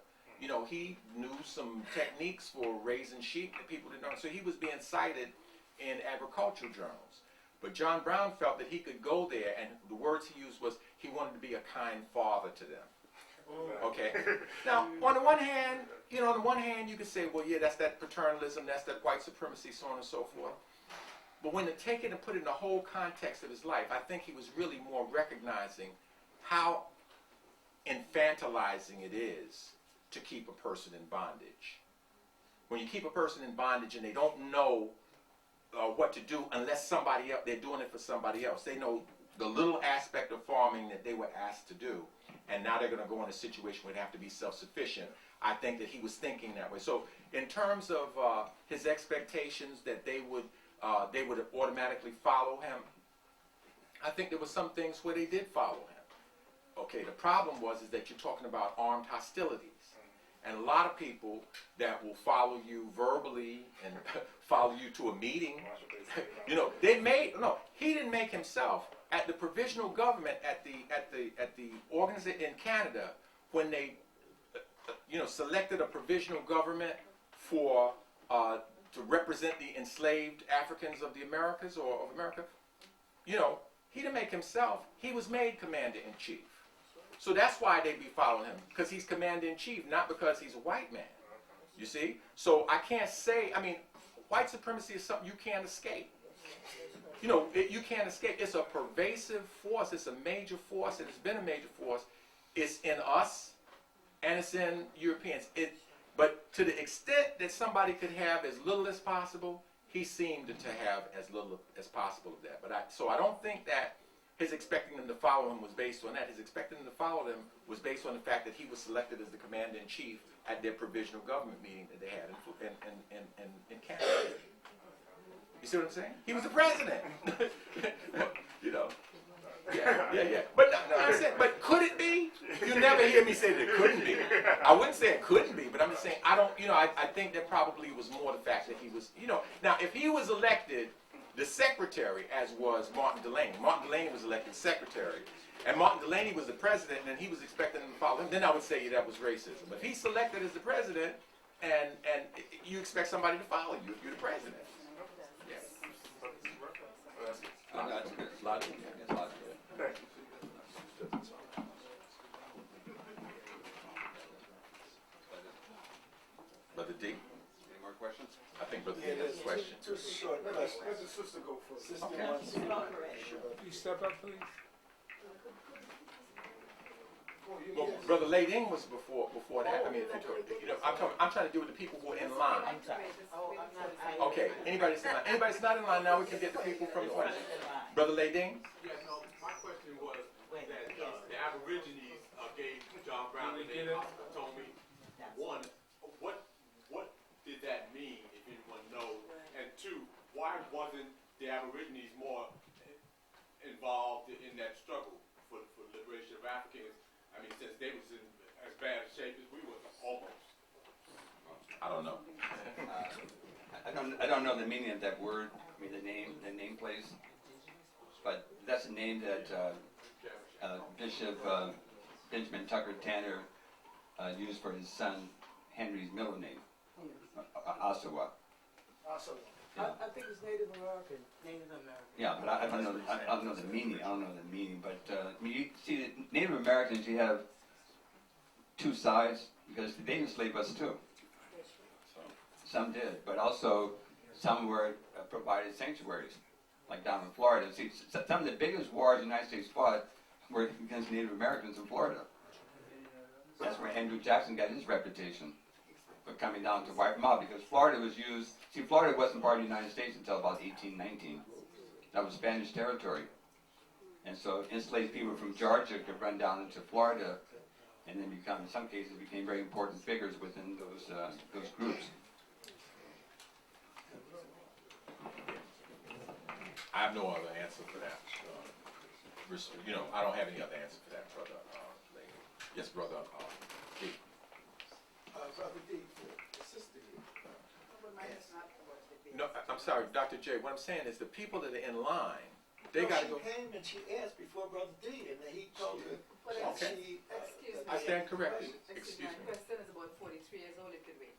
He knew some techniques for raising sheep that people didn't know. So he was being cited in agricultural journals. But John Brown felt that he could go there, and the words he used was he wanted to be a kind father to them. Okay. Now, on the one hand, you could say, well, yeah, that's that paternalism, that's that white supremacy, so on and so forth. But when to take it and put it in the whole context of his life, I think he was really more recognizing how infantilizing it is to keep a person in bondage. When you keep a person in bondage and they don't know what to do unless somebody else, they're doing it for somebody else. They know the little aspect of farming that they were asked to do, and now they're going to go in a situation where they have to be self-sufficient. I think that he was thinking that way. So in terms of his expectations that they would automatically follow him, I think there were some things where they did follow him. Okay, the problem is that you're talking about armed hostilities. And a lot of people that will follow you verbally and follow you to a meeting, he didn't make himself. At the provisional government, at the organization in Canada, when they selected a provisional government for to represent the enslaved Africans of the Americas or of America, You know, he didn't make himself. He was made commander-in-chief. So that's why they be following him, because he's commander-in-chief, not because he's a white man. You see? So I can't say, I mean, white supremacy is something you can't escape. You know, you can't escape. It's a pervasive force. It's a major force. It has been a major force. It's in us, and it's in Europeans. But to the extent that somebody could have as little as possible, he seemed to have as little as possible of that. So I don't think that his expecting them to follow him was based on that. His expecting them to follow them was based on the fact that he was selected as the commander-in-chief at their provisional government meeting that they had in Canada. You see what I'm saying? He was the president. You know. Yeah. But no, I'm saying, but could it be? You never hear me say that it couldn't be. I wouldn't say it couldn't be, but I'm just saying I think that probably was more the fact that he was, now if he was elected the secretary, as was Martin Delany. Martin Delany was elected secretary, and Martin Delany was the president, and he was expecting them to follow him. Then I would say that was racism. But if he's selected as the president, and you expect somebody to follow you if you're the president. Yes. That's good. Logic. Yes, logic. Brother D, Any more questions? I think Brother D has a question. Too short. Let the sister go first. Okay. You step up, please. Well, Brother Lading was before that. I mean, if you I'm trying to deal with the people who are in line. Okay. Anybody's not in line now. We can get the people from the front. Brother Lading. Yeah, no, my question was that the Aborigines gave John Brown the name told me, one, what did that mean, if anyone knows? And two, why wasn't the Aborigines more involved in that struggle for liberation of Africans? I mean, since they was in as bad a shape as we was, almost. I don't know. I don't know the meaning of that word. I mean, the name place, but that's a name that Bishop Benjamin Tucker Tanner used for his son Henry's middle name, Osawa. I think it's Native American. Native American. Yeah, but I don't know. I don't know the meaning. But I mean, you see, the Native Americans, you have two sides because they enslaved us too. Some did, but also some were provided sanctuaries, like down in Florida. See, some of the biggest wars the United States fought were against Native Americans in Florida. That's where Andrew Jackson got his reputation for coming down to wipe them out, because Florida was used. See, Florida wasn't part of the United States until about 1819. That was Spanish territory. And so enslaved people from Georgia could run down into Florida and then become, in some cases, became very important figures within those groups. I have no other answer for that. I don't have any other answer for that, Brother Lading. Yes, Brother D. Brother D, the sister here. No, I'm sorry, Dr. J. What I'm saying is the people that are in line, they got to go. She came and she asked before Brother D, and he told her. Okay. Excuse me. I stand corrected. Excuse me. My question is about 43 years old. It could wait.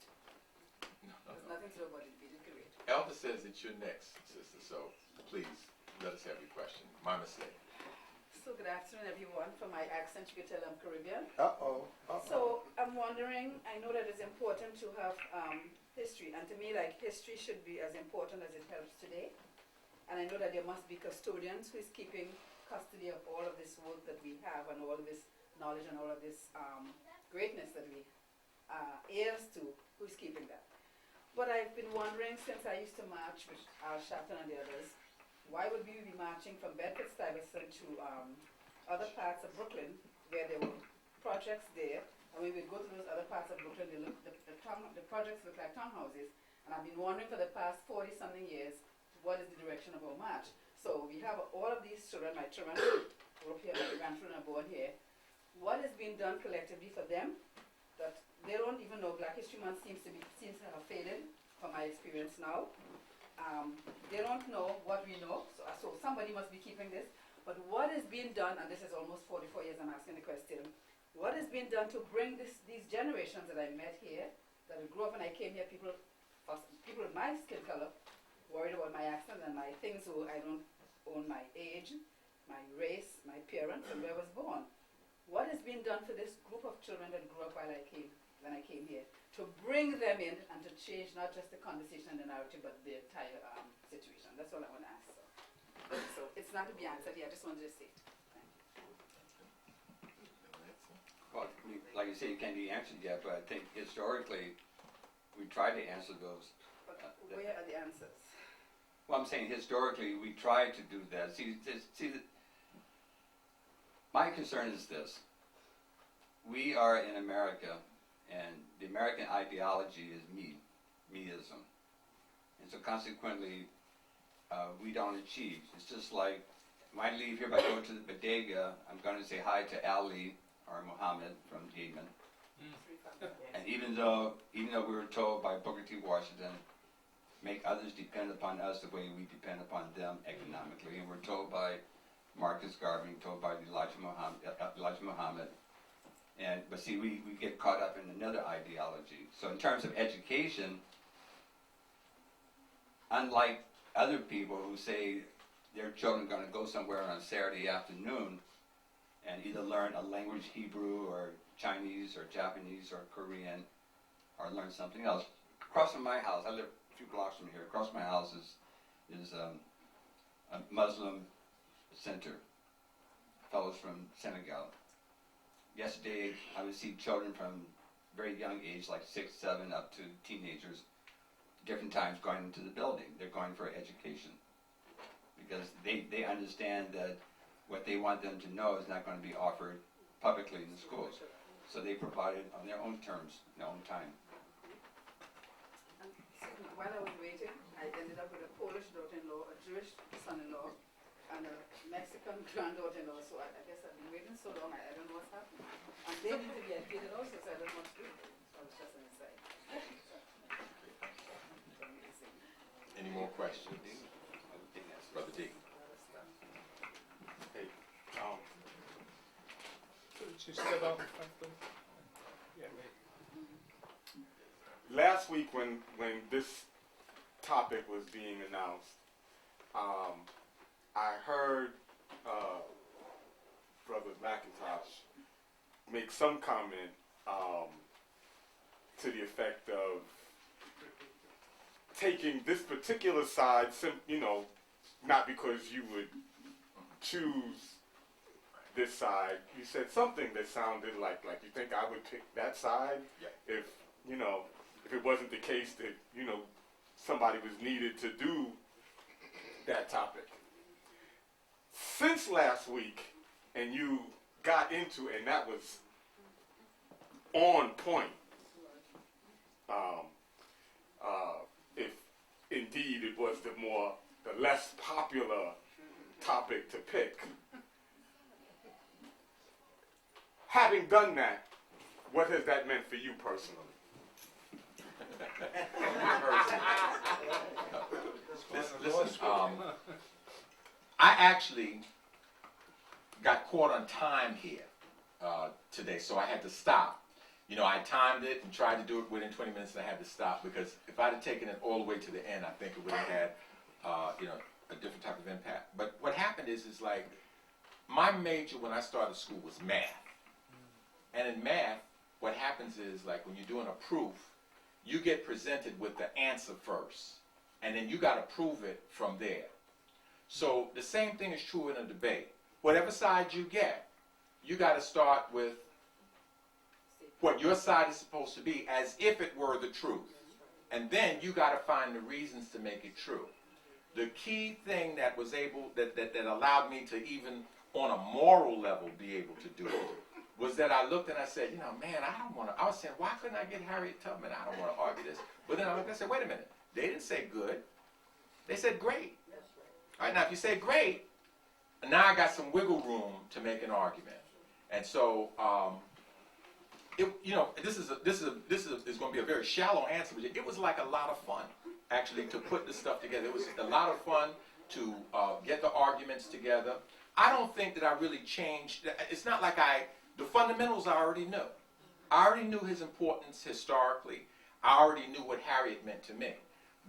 There's nothing to do about it. It could wait. Elder says that you're next, sister, so please let us have your question. My mistake. So good afternoon, everyone. From my accent, you could tell I'm Caribbean. Uh-oh. So I'm wondering, I know that it's important to have history, and to me, like, history should be as important as it helps today. And I know that there must be custodians who is keeping custody of all of this work that we have, and all of this knowledge, and all of this greatness that we heirs to, who's keeping that. But I've been wondering, since I used to march with Al Sharpton and the others, why would we be marching from Bedford-Stuyvesant to other parts of Brooklyn, where there were projects there, and when we go to those other parts of Brooklyn, the projects look like townhouses. And I've been wondering for the past 40-something years, what is the direction of our march? So we have all of these children, my children grew up here, my grandchildren are born here. What is being done collectively for them? That they don't even know. Black History Month seems to have faded from my experience now. They don't know what we know, so somebody must be keeping this. But what is being done, and this is almost 44 years I'm asking the question, what is being done to bring these generations that I met here, that grew up when I came here, people with my skin color, worried about my accent and my things, so I don't own my age, my race, my parents, and where I was born. What is being done for this group of children that grew up when I came here, to bring them in and to change not just the conversation and the narrative, but the entire situation? That's all I want to ask. So it's not to be answered here. I just wanted to say it. Well, like you say, it can't be answered yet, but I think historically, we tried to answer those. But where are the answers? Well, I'm saying historically, we tried to do that. My concern is this. We are in America, and the American ideology is meism. And so consequently, we don't achieve. It's just like, when I leave here, if I go to the bodega, I'm going to say hi to Ali or Muhammad from Yemen. And even though we were told by Booker T. Washington, make others depend upon us the way we depend upon them economically, and we're told by Marcus Garvey, told by Elijah Muhammad. But see, we get caught up in another ideology. So in terms of education, unlike other people who say their children are going to go somewhere on a Saturday afternoon and either learn a language, Hebrew or Chinese or Japanese or Korean, or learn something else. Across from my house, I live a few blocks from here, across my house is a Muslim center, fellows from Senegal. Yesterday, I would see children from very young age, like 6, 7, up to teenagers, different times going into the building. They're going for education because they understand that what they want them to know is not going to be offered publicly in the schools. So they provide it on their own terms, their own time. While I was waiting, I ended up with a Polish daughter-in-law, a Jewish son-in-law, and a Mexican granddaughter-in-law. So I guess I've been waiting so long, I don't know what's happening. And they need to be educated also, so I don't know what to do. So I was just on the side. Any more questions? Brother D. Hey, could you step out in front, please? Yeah, Last week when this topic was being announced, I heard Brother McIntosh make some comment to the effect of taking this particular side, not because you would choose this side. You said something that sounded like you think I would pick that side if it wasn't the case that somebody was needed to do that topic. Since last week, and you got into, and that was on point. If indeed it was the less popular topic to pick. Having done that, what has that meant for you personally? Listen, I actually got caught on time here today, so I had to stop. I timed it and tried to do it within 20 minutes, and I had to stop because if I'd have taken it all the way to the end, I think it would have had, a different type of impact. But what happened is like, my major when I started school was math. And in math, what happens is like when you're doing a proof, you get presented with the answer first, and then you got to prove it from there. So the same thing is true in a debate. Whatever side you get, you got to start with what your side is supposed to be as if it were the truth. And then you got to find the reasons to make it true. The key thing that was that allowed me to even on a moral level be able to do it was that I looked and I said, man, I was saying, why couldn't I get Harriet Tubman? I don't want to argue this. But then I looked and I said, wait a minute. They didn't say good. They said great. All right, now if you say great, now I got some wiggle room to make an argument. And so, this is going to be a very shallow answer, but it was like a lot of fun, actually, to put this stuff together. It was a lot of fun to get the arguments together. I don't think that I really changed. It's not like the fundamentals I already knew. I already knew his importance historically. I already knew what Harriet meant to me.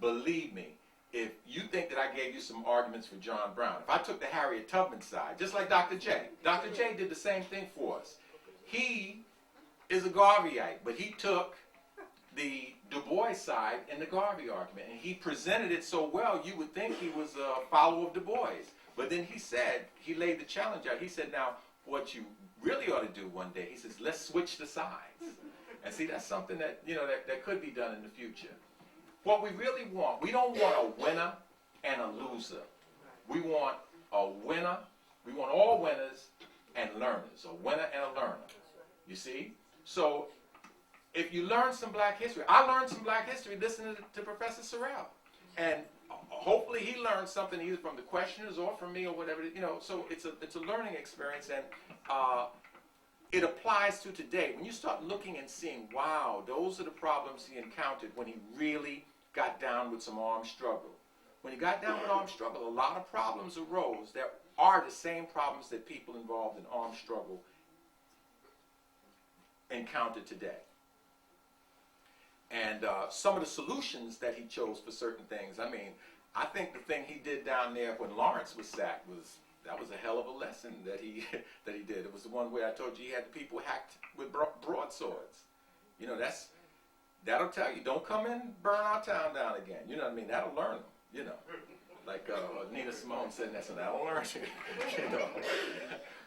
Believe me, if you think that I gave you some arguments for John Brown, if I took the Harriet Tubman side, just like Dr. J. Dr. J did the same thing for us. He is a Garveyite, but he took the Du Bois side in the Garvey argument, and he presented it so well, you would think he was a follower of Du Bois. But then he said, he laid the challenge out. He said, now, what you really ought to do one day, he says, let's switch the sides. And see, that's something that, you know, that could be done in the future. What we really want, we don't want a winner and a loser. We want a winner, we want all winners and learners, a winner and a learner. You see? So, if you learn some black history, I learned some black history listening to Professor Sorrell. And hopefully he learned something either from the questioners or from me or whatever, you know, so it's a learning experience, and it applies to today. When you start looking and seeing, wow, those are the problems he encountered when he really got down with some armed struggle. When he got down with armed struggle, a lot of problems arose that are the same problems that people involved in armed struggle encounter today. And some of the solutions that he chose for certain things, I mean, I think the thing he did down there when Lawrence was sacked that was a hell of a lesson that he did. It was the one where I told you he had the people hacked with broadswords. You know, that'll tell you, don't come in, burn our town down again. You know what I mean? That'll learn them, you know. Like Nina Simone said, that'll learn you. You know.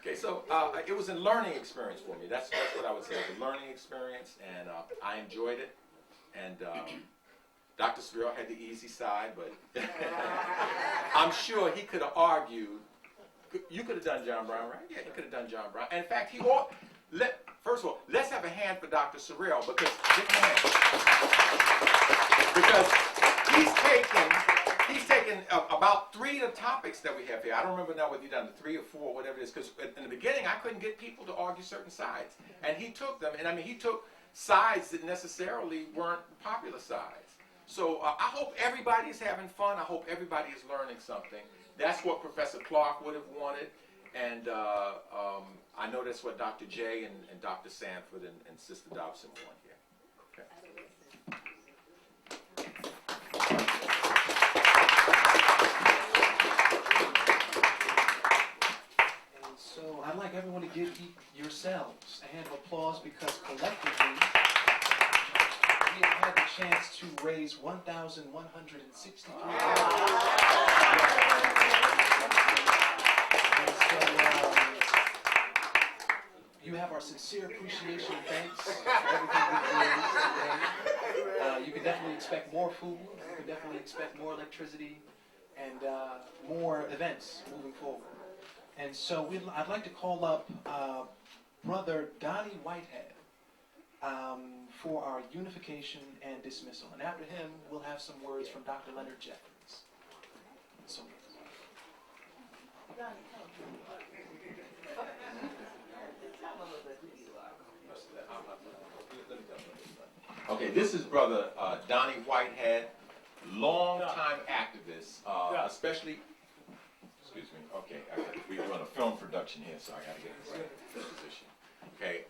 Okay, so it was a learning experience for me. That's what I would say. It was a learning experience, and I enjoyed it. And Dr. Sorrell had the easy side, but I'm sure he could have argued. You could have done John Brown, right? Yeah, you could have done John Brown. And in fact, first of all, let's have a hand for Dr. Sorrell, because he's taken about 3 of the topics that we have here. I don't remember now whether you've done the 3 or 4, whatever it is, because in the beginning I couldn't get people to argue certain sides, and he took them. And I mean, he took sides that necessarily weren't popular sides. So I hope everybody's having fun. I hope everybody is learning something. That's what Professor Clarke would have wanted, and I know that's what Dr. J and Dr. Sanford and Sister Dobson want here. And so I'd like everyone to give yourselves a hand of applause, because collectively we have had the chance to raise $1,163. And so you have our sincere appreciation and thanks for everything we've raised today. You can definitely expect more food. You can definitely expect more electricity and more events moving forward. And so I'd like to call up Brother Donnie Whitehead for our unification and dismissal. And after him, we'll have some words from Dr. Leonard Jeffries. So, okay, this is Brother Donnie Whitehead, long-time activist, especially. Excuse me. Okay, we're doing a film production here, so I got to get this right position. Okay,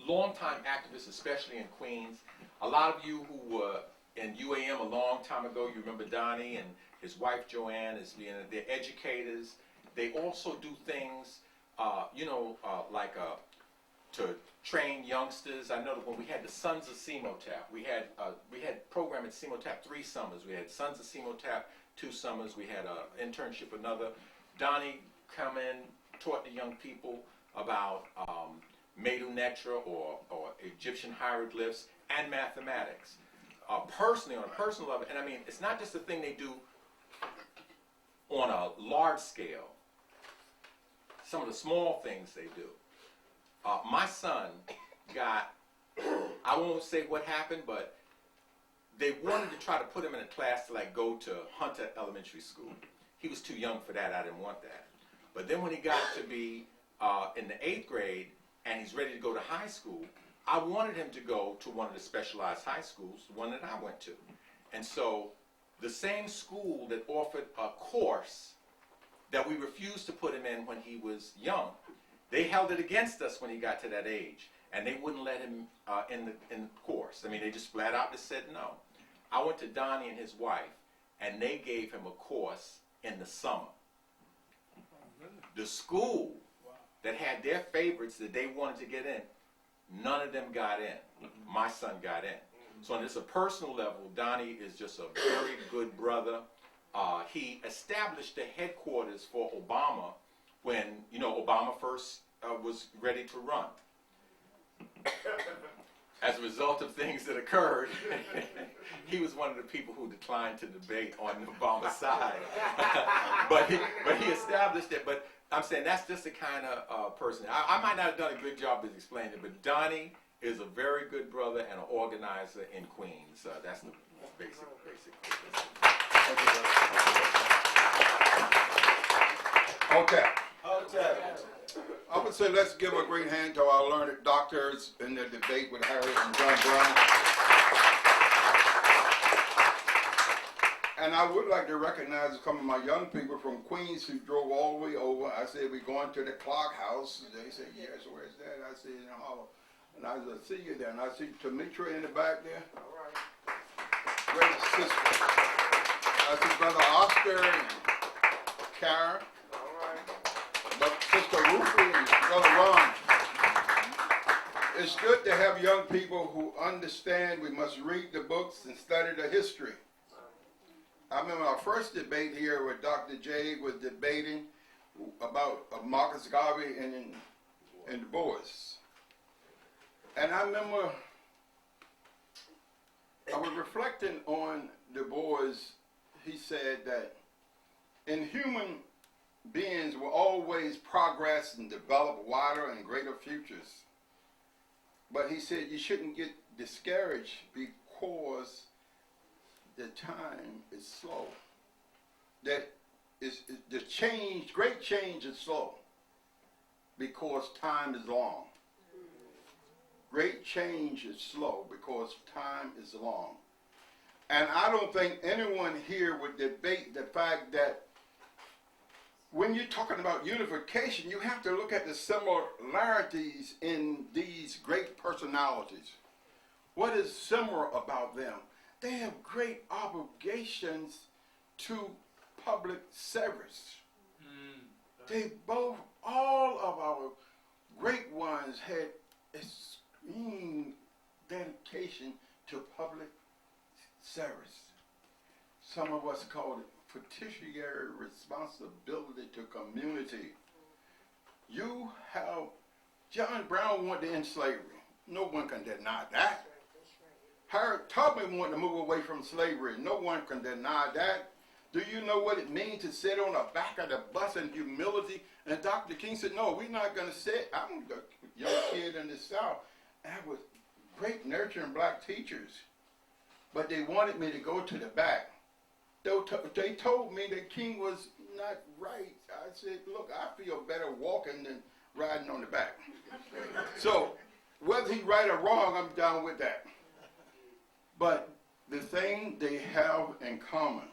long-time activist, especially in Queens. A lot of you who were in UAM a long time ago, you remember Donnie and his wife Joanne as being, they're educators. They also do things, like to train youngsters. I know that when we had the Sons of Semotap, we had program at Semotap 3 summers. We had Sons of Semotap 2 summers. We had an internship another. Donnie come in, taught the young people about Medu Netra or Egyptian hieroglyphs and mathematics. Personally, on a personal level, and I mean, it's not just a thing they do on a large scale. Some of the small things they do. My son got, I won't say what happened, but they wanted to try to put him in a class to like go to Hunter Elementary School. He was too young for that. I didn't want that. But then when he got to be in the 8th grade and he's ready to go to high school, I wanted him to go to one of the specialized high schools, the one that I went to. And so the same school that offered a course that we refused to put him in when he was young, they held it against us when he got to that age, and they wouldn't let him in the course. I mean, they just flat out just said no. I went to Donnie and his wife, and they gave him a course in the summer. The school that had their favorites that they wanted to get in, none of them got in. My son got in. So on this a personal level, Donnie is just a very good brother. He established the headquarters for Obama when, you know, Obama first was ready to run. As a result of things that occurred, he was one of the people who declined to debate on Obama's side. but he established it. But I'm saying that's just the kind of person. I might not have done a good job of explaining it, but Donnie is a very good brother and an organizer in Queens. That's the basic. Okay. I would say let's give a great hand to our learned doctors in the debate with Harriet and John Brown. And I would like to recognize some of my young people from Queens who drove all the way over. I said, we're going to the Clarke house. They said, yes, where's that? I said, in the hall. And I said, see you there. And I see Tamitra in the back there. All right. Great sister. I see Brother Oscar and Karen. Sister Ruthie and Brother Ron. It's good to have young people who understand we must read the books and study the history. I remember our first debate here with Dr. J was debating about Marcus Garvey and Du Bois. And I remember I was reflecting on Du Bois. He said that in human beings will always progress and develop wider and greater futures. But he said you shouldn't get discouraged because the time is slow. That is the change, great change is slow because time is long. Great change is slow because time is long. And I don't think anyone here would debate the fact that when you're talking about unification, you have to look at the similarities in these great personalities. What is similar about them? They have great obligations to public service. They both, all of our great ones had extreme dedication to public service. Some of us call it fiduciary responsibility to community. You have, John Brown wanted to end slavery. No one can deny that. Harriet Tubman wanted to move away from slavery. No one can deny that. Do you know what it means to sit on the back of the bus in humility? And Dr. King said, no, we're not going to sit. I'm a young kid in the South. And I was great nurturing black teachers. But they wanted me to go to the back. They told me that King was not right. I said, look, I feel better walking than riding on the back. So whether he's right or wrong, I'm down with that. But the thing they have in common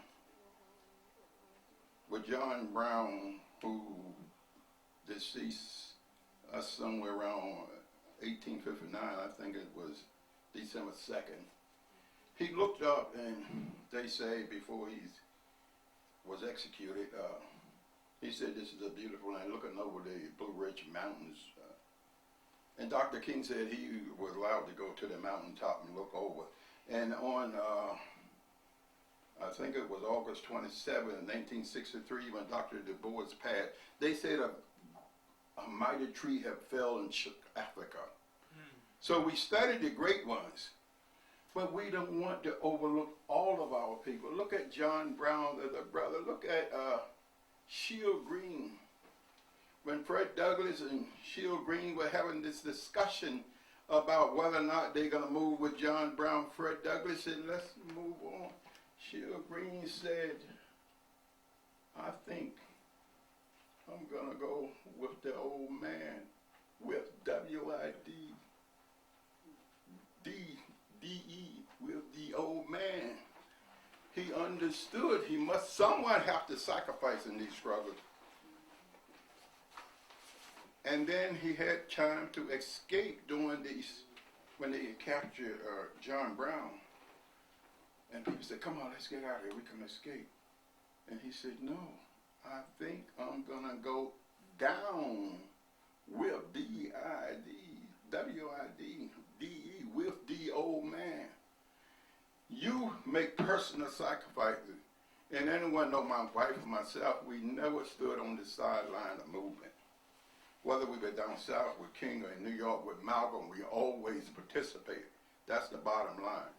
with John Brown, who deceased us somewhere around 1859, I think it was December 2nd, he looked up and they say before he was executed, he said, this is a beautiful land, looking over the Blue Ridge Mountains. And Dr. King said he was allowed to go to the mountaintop and look over. And on, I think it was August 27, 1963, when Dr. Du Bois passed, they said a mighty tree had fell and shook Africa. So we studied the great ones. But we don't want to overlook all of our people. Look at John Brown, the brother. Look at Shield Green. When Fred Douglass and Shield Green were having this discussion about whether or not they're going to move with John Brown, Fred Douglass said, let's move on. Shield Green said, I think I'm going to go with the old man, with W-I-D-D-E, with the old man. He understood he must, someone have to sacrifice in these struggles. And then he had time to escape during these, when they captured John Brown. And people said, come on, let's get out of here, we can escape. And he said, no, I think I'm gonna go down with D-I-D, W-I-D-D-E, with the old man. You make personal sacrifices. And anyone know my wife and myself, we never stood on the sideline of movement. Whether we were down south with King or in New York with Malcolm, we always participated. That's the bottom line.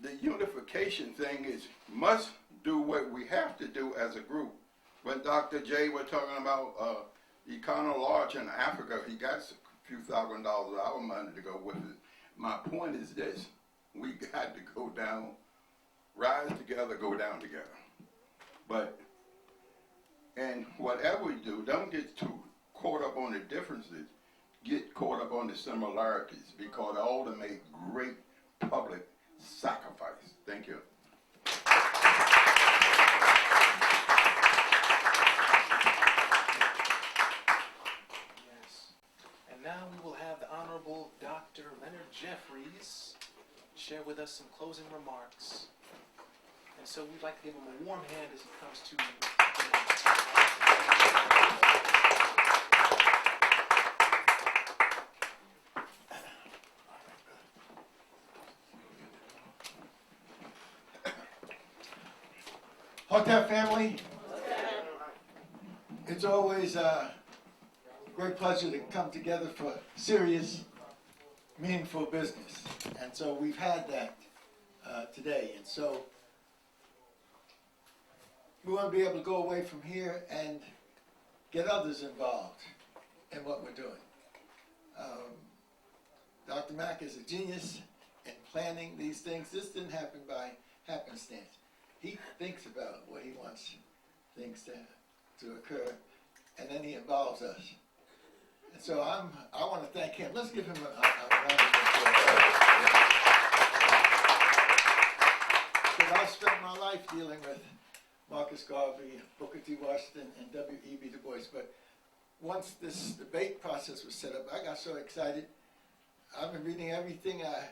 The unification thing is must do what we have to do as a group. When Dr. J was talking about Econo Large in Africa, he got a few $1,000 of our money to go with it. My point is this, we got to go down, rise together, go down together. But, and whatever we do, don't get too caught up on the differences, get caught up on the similarities, because all to make great public sacrifice. Thank you. Yes. And now we will have the Honorable Dr. Leonard Jeffries share with us some closing remarks. And so we'd like to give him a warm hand as he comes to Hotel family, it's always a great pleasure to come together for serious, meaningful business. And so we've had that today. And so we want to be able to go away from here and get others involved in what we're doing. Dr. Mack is a genius in planning these things. This didn't happen by happenstance. He thinks about what he wants things to occur, and then he involves us. And so I want to thank him. Let's give him a round of applause. Because I've spent my life dealing with Marcus Garvey, Booker T. Washington, and W.E.B. Du Bois. But once this debate process was set up, I got so excited. I've been reading everything I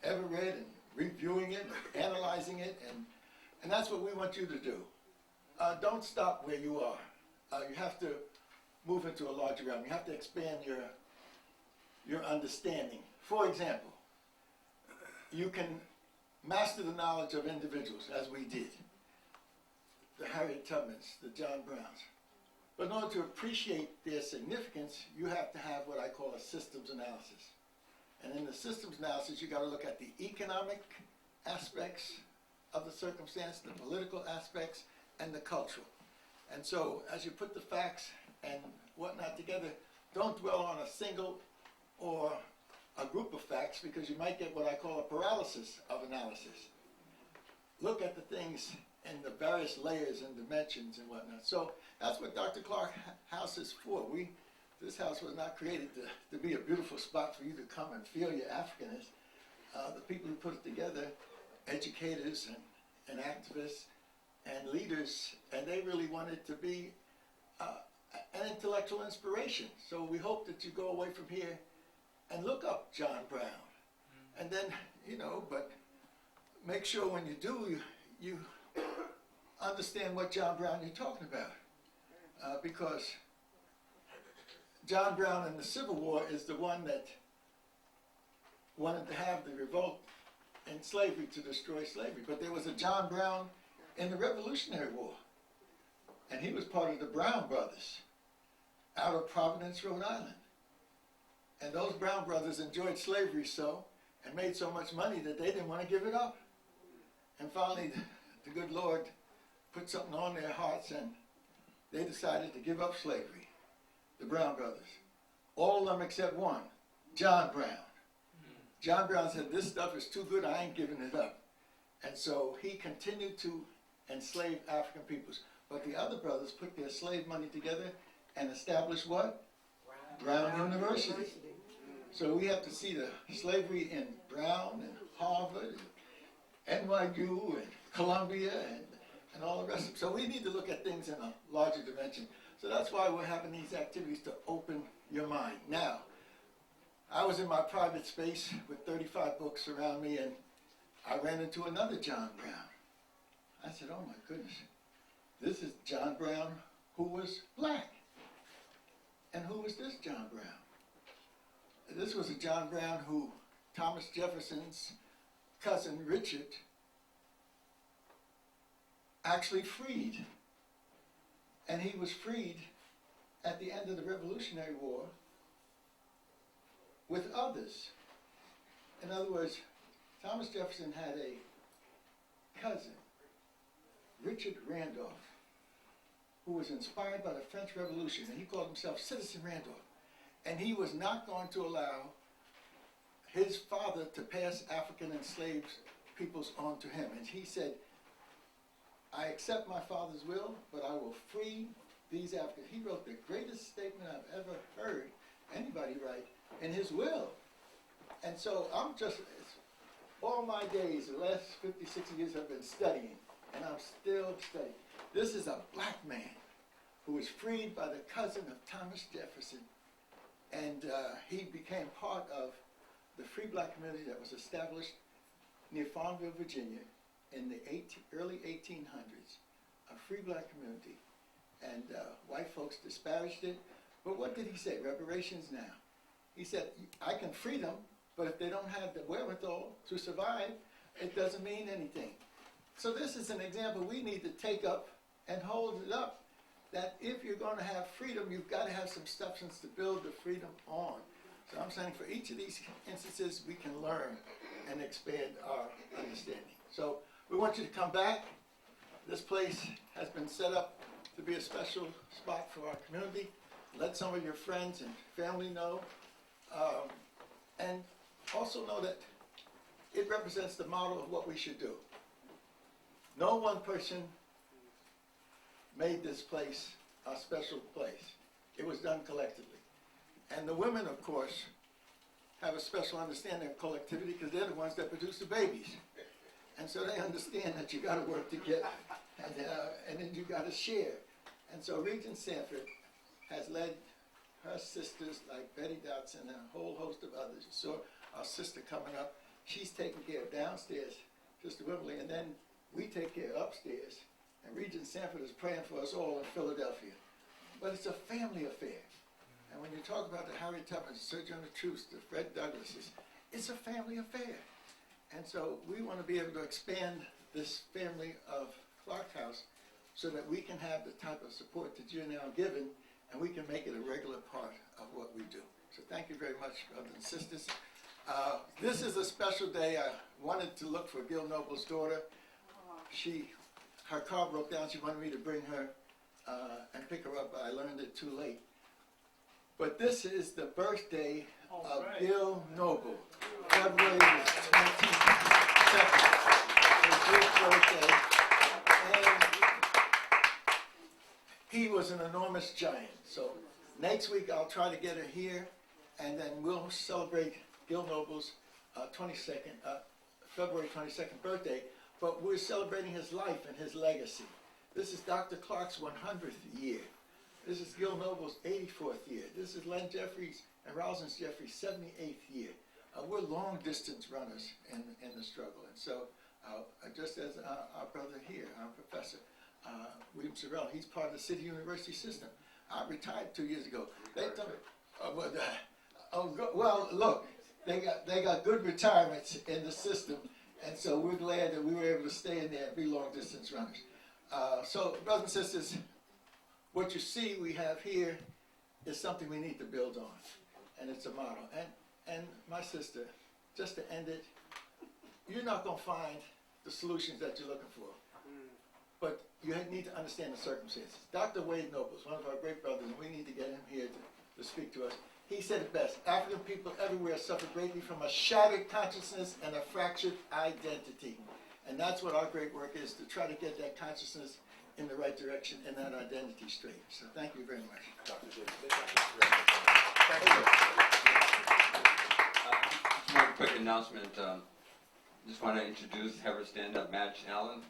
ever read and reviewing it, and analyzing it, and that's what we want you to do. Don't stop where you are. You have to move into a larger realm. You have to expand your understanding. For example, you can master the knowledge of individuals, as we did. The Harriet Tubmans, the John Browns. But in order to appreciate their significance, you have to have what I call a systems analysis. And in the systems analysis, you got to look at the economic aspects of the circumstance, the political aspects, and the cultural. And so, as you put the facts and whatnot together, don't dwell on a single or a group of facts, because you might get what I call a paralysis of analysis. Look at the things in the various layers and dimensions and whatnot. So that's what Dr. Clarke House is for. This house was not created to be a beautiful spot for you to come and feel your Africanness. The people who put it together, educators and activists and leaders, and they really wanted to be an intellectual inspiration. So we hope that you go away from here and look up John Brown. And then, but make sure when you do, you understand what John Brown you're talking about. Because John Brown in the Civil War is the one that wanted to have the revolt in slavery to destroy slavery. But there was a John Brown in the Revolutionary War. And he was part of the Brown brothers out of Providence, Rhode Island. And those Brown brothers enjoyed slavery and made so much money that they didn't want to give it up. And finally, the good Lord put something on their hearts, and they decided to give up slavery, the Brown brothers. All of them except one, John Brown. John Brown said, this stuff is too good, I ain't giving it up. And so he continued to enslave African peoples. But the other brothers put their slave money together and established what? Brown University. So we have to see the slavery in Brown and Harvard and NYU and Columbia and all the rest of it. So we need to look at things in a larger dimension. So that's why we're having these activities, to open your mind. Now, I was in my private space with 35 books around me, and I ran into another John Brown. I said, oh my goodness, this is John Brown who was black. And who was this John Brown? This was a John Brown who Thomas Jefferson's cousin Richard actually freed. And he was freed at the end of the Revolutionary War with others. In other words, Thomas Jefferson had a cousin, Richard Randolph, who was inspired by the French Revolution, and he called himself Citizen Randolph. And he was not going to allow his father to pass African enslaved peoples on to him. And he said, I accept my father's will, but I will free these Africans. He wrote the greatest statement I've ever heard anybody write in his will. And so I'm just, all my days, the last 50, 60 years I've been studying, and I'm still studying. This is a black man who was freed by the cousin of Thomas Jefferson, and he became part of the free black community that was established near Farmville, Virginia in the early 1800s, a free black community. And white folks disparaged it, but what did he say? Reparations now. He said, I can free them, but if they don't have the wherewithal to survive, it doesn't mean anything. So this is an example we need to take up and hold it up, that if you're going to have freedom, you've got to have some substance to build the freedom on. So I'm saying for each of these instances, we can learn and expand our understanding. So we want you to come back. This place has been set up to be a special spot for our community. Let some of your friends and family know. And also know that it represents the model of what we should do. No one person made this place a special place. It was done collectively. And the women, of course, have a special understanding of collectivity because they're the ones that produce the babies. And so they understand that you got to work together, and then you got to share. And so Regent Sanford has led her sisters like Betty Dotson and a whole host of others. You saw our sister coming up. She's taking care of downstairs, Sister Wimberly, and then we take care of upstairs. And Regent Sanford is praying for us all in Philadelphia. But it's a family affair. And when you talk about the Harriet Tubman, Sir John Truce, the Fred Douglasses, it's a family affair. And so we want to be able to expand this family of Clarke House so that we can have the type of support that you're now giving, and we can make it a regular part of what we do. So thank you very much, brothers and sisters. This is a special day. I wanted to look for Gil Noble's daughter. Her car broke down. She wanted me to bring her and pick her up, but I learned it too late. But this is the birthday of Gil Noble, February 22nd. His birthday. And he was an enormous giant. So next week I'll try to get her here, and then we'll celebrate Gil Noble's February 22nd birthday. But we're celebrating his life and his legacy. This is Dr. Clarke's 100th year. This is Gil Noble's 84th year. This is Len Jeffries and Rosalind Jeffries' 78th year. We're long distance runners in the struggle. And so just as our brother here, our professor, William Sorrell, he's part of the City University system. I retired 2 years ago. They told well, look, they got good retirements in the system, and so we're glad that we were able to stay in there and be long distance runners. So, brothers and sisters, what you see we have here is something we need to build on, and it's a model. And my sister, just to end it, you're not going to find the solutions that you're looking for, but you need to understand the circumstances. Dr. Wade Noble is one of our great brothers, and we need to get him here to speak to us. He said it best: African people everywhere suffer greatly from a shattered consciousness and a fractured identity. And that's what our great work is, to try to get that consciousness in the right direction and that identity straight. So thank you very much. Just one quick announcement. Just want to introduce, have her stand up, Madge Allen.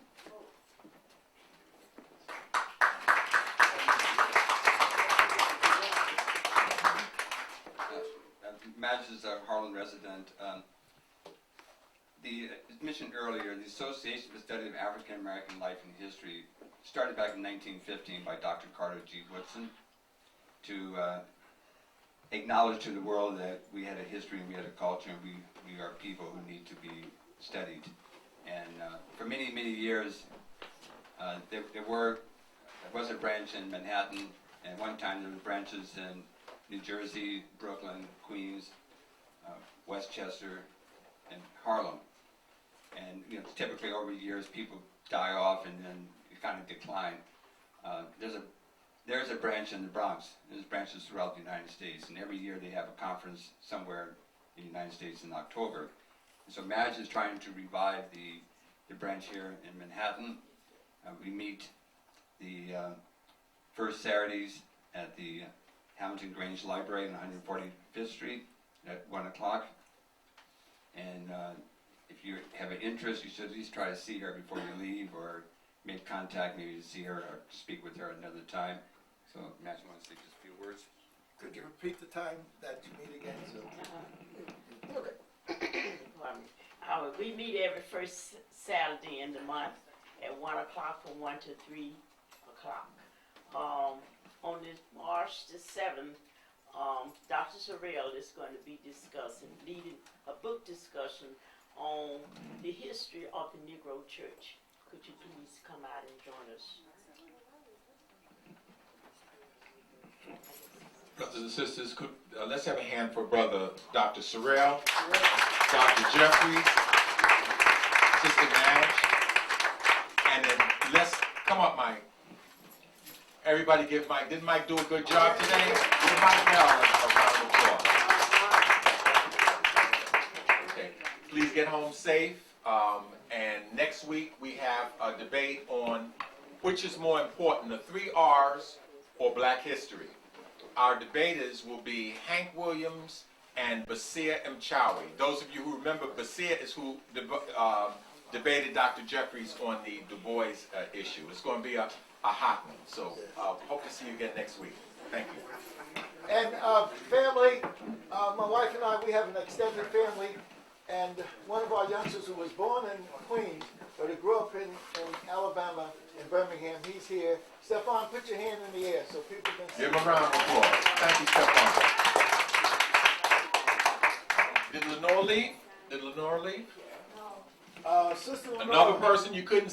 Madge is a Harlem resident. as mentioned earlier, the Association for the Study of African American Life and History started back in 1915 by Dr. Carter G. Woodson to acknowledge to the world that we had a history and we had a culture and we are people who need to be studied. And for many, many years, there was a branch in Manhattan, and one time there were branches in New Jersey, Brooklyn, Queens, Westchester, and Harlem. And typically over the years, people die off and then it kind of decline. There's a branch in the Bronx. There's branches throughout the United States, and every year they have a conference somewhere in the United States in October. And so MADGE is trying to revive the branch here in Manhattan. We meet the first Saturdays at the Hamilton Grange Library on 145th Street at 1 o'clock. And if you have an interest, you should at least try to see her before you leave, or make contact, maybe to see her or speak with her another time. So, Matt, you want to say just a few words? Could you repeat the time that you meet again? So. We meet every first Saturday in the month at 1 o'clock from 1 to 3 o'clock. On this March the 7th, Dr. Sorrell is going to be leading a book discussion on the history of the Negro Church. Could you please come out and join us? Brothers and sisters, let's have a hand for Brother Dr. Sorrell, Dr. Jeffries, Sister Madge, and then let's come up, Mike. Everybody give Mike. Didn't Mike do a good job today? Give Mike Bell a round of applause. Okay. Please get home safe. And next week we have a debate on which is more important, the 3 R's or Black history. Our debaters will be Hank Williams and Basir Mchawi. Those of you who remember, Basir is who debated Dr. Jeffries on the Du Bois issue. It's going to be a hot one. So hope to see you again next week. Thank you. And family, my wife and I, we have an extended family. And one of our youngsters who was born in Queens, but he grew up in Alabama, in Birmingham, he's here. Stefan, put your hand in the air so people can see. Give him a round of applause. Thank you, Stefan. Did Lenore leave? Sister Lenore. Another person you couldn't